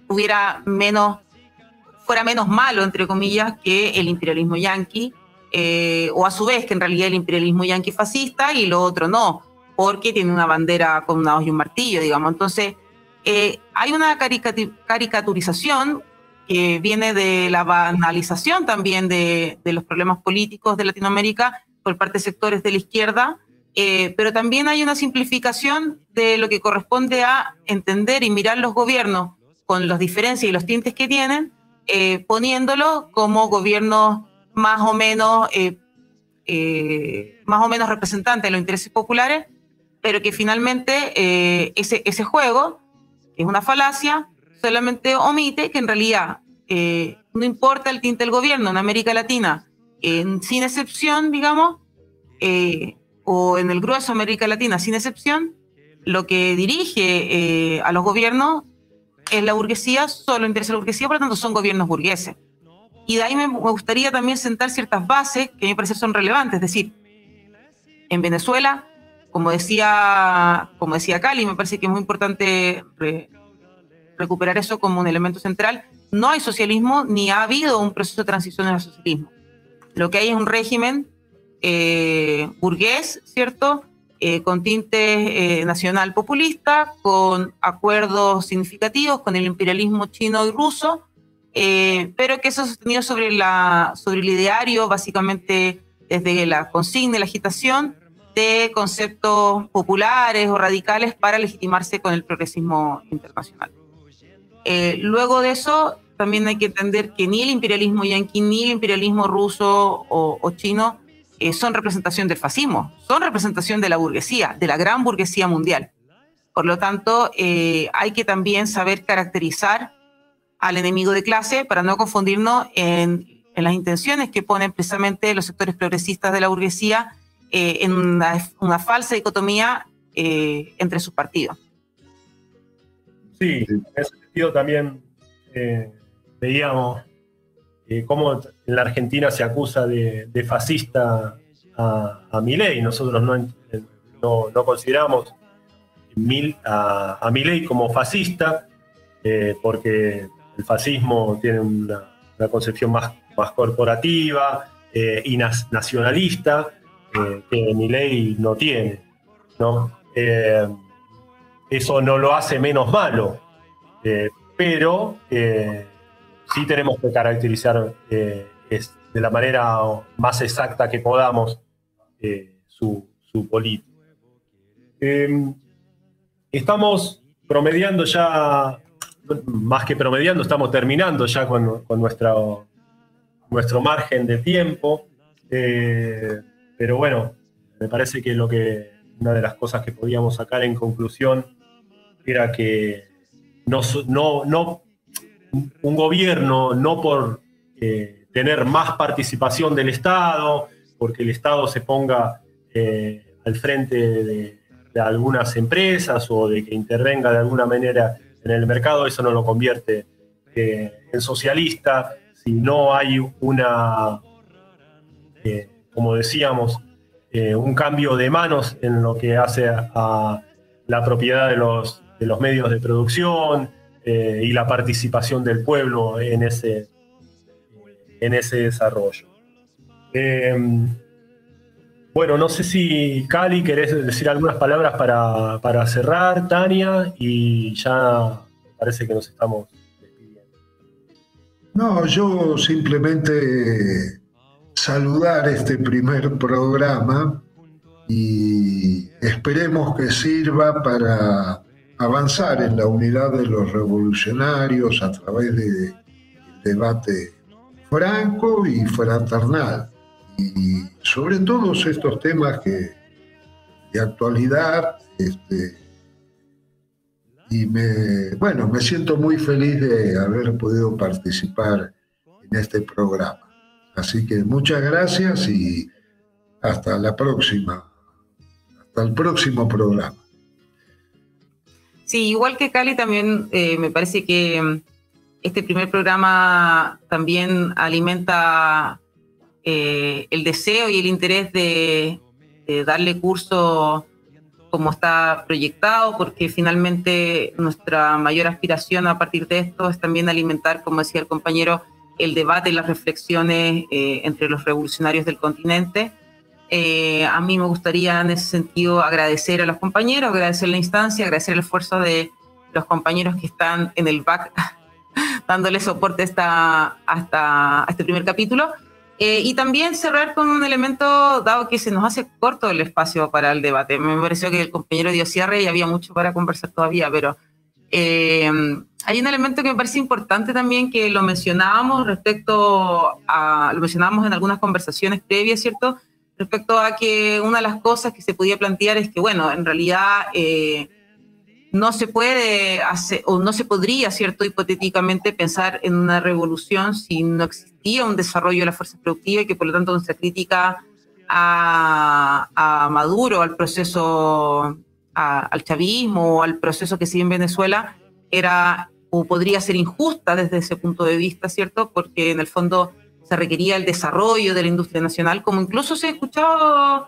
fuera menos malo, entre comillas, que el imperialismo yanqui, o a su vez que en realidad el imperialismo yanqui fascista y lo otro no, porque tiene una bandera con una hoz y un martillo, digamos. Entonces, hay una caricaturización que viene de la banalización también de los problemas políticos de Latinoamérica por parte de sectores de la izquierda, pero también hay una simplificación de lo que corresponde a entender y mirar los gobiernos con las diferencias y los tintes que tienen, poniéndolo como gobiernos más o menos representantes de los intereses populares, pero que finalmente ese juego es una falacia, solamente omite que en realidad no importa el tinte del gobierno en América Latina, sin excepción, digamos, o en el grueso de América Latina, sin excepción, lo que dirige a los gobiernos es la burguesía, solo interesa la burguesía, por lo tanto son gobiernos burgueses. Y de ahí me gustaría también sentar ciertas bases que a mí me parece son relevantes, es decir, en Venezuela, como decía Cali, me parece que es muy importante recuperar eso como un elemento central. No hay socialismo ni ha habido un proceso de transición al socialismo. Lo que hay es un régimen burgués, ¿cierto?, con tinte nacional populista, con acuerdos significativos con el imperialismo chino y ruso, pero que eso es sostenido sobre el ideario, básicamente desde la consigna y la agitación de conceptos populares o radicales para legitimarse con el progresismo internacional. Luego de eso, también hay que entender que ni el imperialismo yanqui ni el imperialismo ruso o chino son representación del fascismo, son representación de la burguesía, de la gran burguesía mundial. Por lo tanto, hay que también saber caracterizar al enemigo de clase para no confundirnos en las intenciones que ponen precisamente los sectores progresistas de la burguesía en una falsa dicotomía entre sus partidos.
Sí, en ese sentido también veíamos cómo en la Argentina se acusa de fascista a Milei. Nosotros no consideramos a Milei como fascista, porque el fascismo tiene una concepción más corporativa y nacionalista que Milei no tiene, ¿no? Eso no lo hace menos malo, pero sí tenemos que caracterizar de la manera más exacta que podamos su política. Estamos promediando ya, más que promediando, estamos terminando ya con nuestro margen de tiempo, pero bueno, me parece que una de las cosas que podíamos sacar en conclusión era que un gobierno no por tener más participación del Estado, porque el Estado se ponga al frente de algunas empresas o de que intervenga de alguna manera en el mercado, eso no lo convierte en socialista. Si no hay como decíamos, un cambio de manos en lo que hace a la propiedad de los medios de producción y la participación del pueblo en ese desarrollo. Bueno, no sé si Cali querés decir algunas palabras para cerrar, Tania, y ya parece que nos estamos despidiendo.
No, yo simplemente saludar este primer programa y esperemos que sirva para avanzar en la unidad de los revolucionarios a través de debate franco y fraternal, y sobre todos estos temas que de actualidad. Y me siento muy feliz de haber podido participar en este programa. Así que muchas gracias y hasta la próxima, hasta el próximo programa.
Sí, igual que Cali, también me parece que este primer programa también alimenta el deseo y el interés de darle curso como está proyectado, porque finalmente nuestra mayor aspiración a partir de esto es también alimentar, como decía el compañero, el debate y las reflexiones entre los revolucionarios del continente. A mí me gustaría en ese sentido agradecer a los compañeros, agradecer la instancia, agradecer el esfuerzo de los compañeros que están en el back dándole soporte hasta este primer capítulo. Y también cerrar con un elemento, dado que se nos hace corto el espacio para el debate. Me pareció que el compañero dio cierre y había mucho para conversar todavía, pero hay un elemento que me parece importante también, que lo mencionábamos lo mencionábamos en algunas conversaciones previas, ¿cierto? Respecto a que una de las cosas que se podía plantear es que, bueno, en realidad no se puede hacer, o no se podría, ¿cierto?, hipotéticamente pensar en una revolución si no existía un desarrollo de la fuerza productiva, y que por lo tanto nuestra crítica a Maduro, al proceso, al chavismo, al proceso que sigue en Venezuela, era o podría ser injusta desde ese punto de vista, ¿cierto?, porque en el fondo se requería el desarrollo de la industria nacional, como incluso se ha escuchado,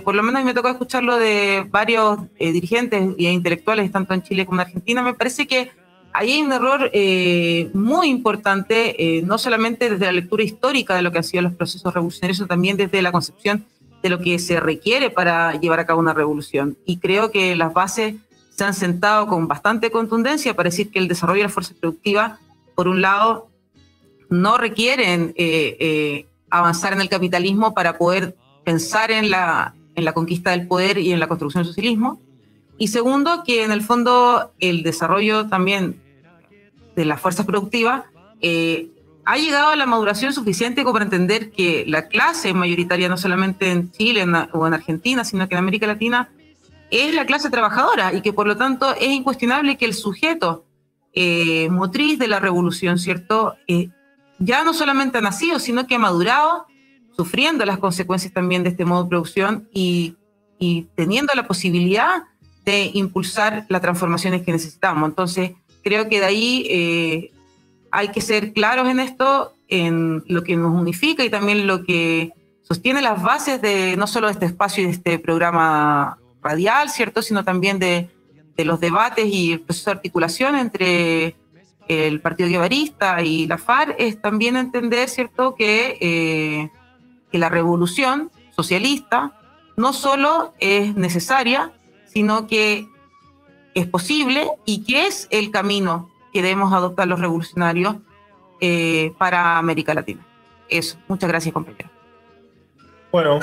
por lo menos a mí me tocó escucharlo de varios dirigentes e intelectuales, tanto en Chile como en Argentina. Me parece que ahí hay un error muy importante, no solamente desde la lectura histórica de lo que han sido los procesos revolucionarios, sino también desde la concepción de lo que se requiere para llevar a cabo una revolución. Y creo que las bases se han sentado con bastante contundencia para decir que el desarrollo de la fuerza productiva, por un lado, no requieren avanzar en el capitalismo para poder pensar en la conquista del poder y en la construcción del socialismo. Y segundo, que en el fondo el desarrollo también de las fuerzas productivas ha llegado a la maduración suficiente como para entender que la clase mayoritaria, no solamente en Chile o en Argentina, sino que en América Latina, es la clase trabajadora, y que por lo tanto es incuestionable que el sujeto motriz de la revolución, ¿cierto?, ya no solamente ha nacido, sino que ha madurado, sufriendo las consecuencias también de este modo de producción y teniendo la posibilidad de impulsar las transformaciones que necesitamos. Entonces, creo que de ahí hay que ser claros en esto, en lo que nos unifica y también lo que sostiene las bases de no solo de este espacio y de este programa radial, ¿cierto?, sino también de los debates y el proceso de articulación entre el Partido Guevarista y la FARC, es también entender, ¿cierto?, que la revolución socialista no solo es necesaria, sino que es posible y que es el camino que debemos adoptar los revolucionarios para América Latina. Eso. Muchas gracias, compañero.
Bueno,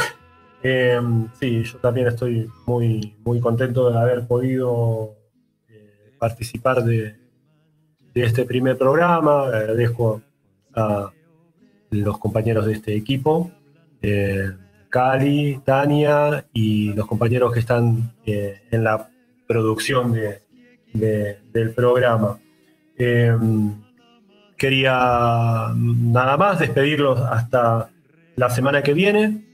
sí, yo también estoy muy, muy contento de haber podido participar de este primer programa. Agradezco a los compañeros de este equipo, Cali, Tania y los compañeros que están en la producción del programa. Quería nada más despedirlos hasta la semana que viene,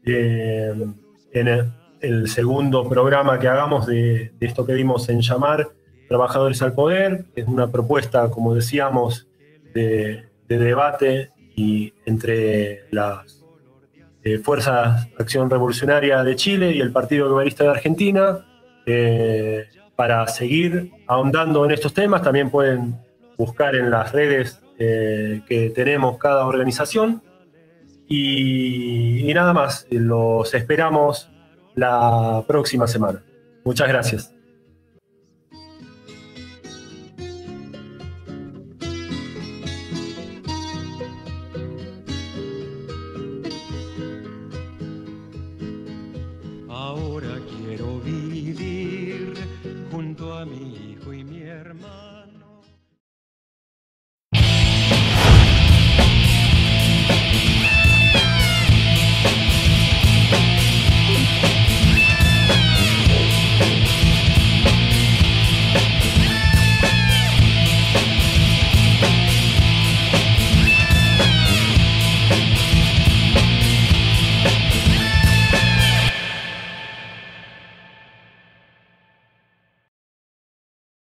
en el segundo programa que hagamos de esto que dimos en llamar Trabajadores al Poder. Es una propuesta, como decíamos, de debate y entre las Fuerzas Acción Revolucionaria de Chile y el Partido Guevarista de Argentina, para seguir ahondando en estos temas. También pueden buscar en las redes que tenemos cada organización. Y nada más, los esperamos la próxima semana. Muchas gracias.
Ahora quiero vivir junto a mi hijo y mi hermano.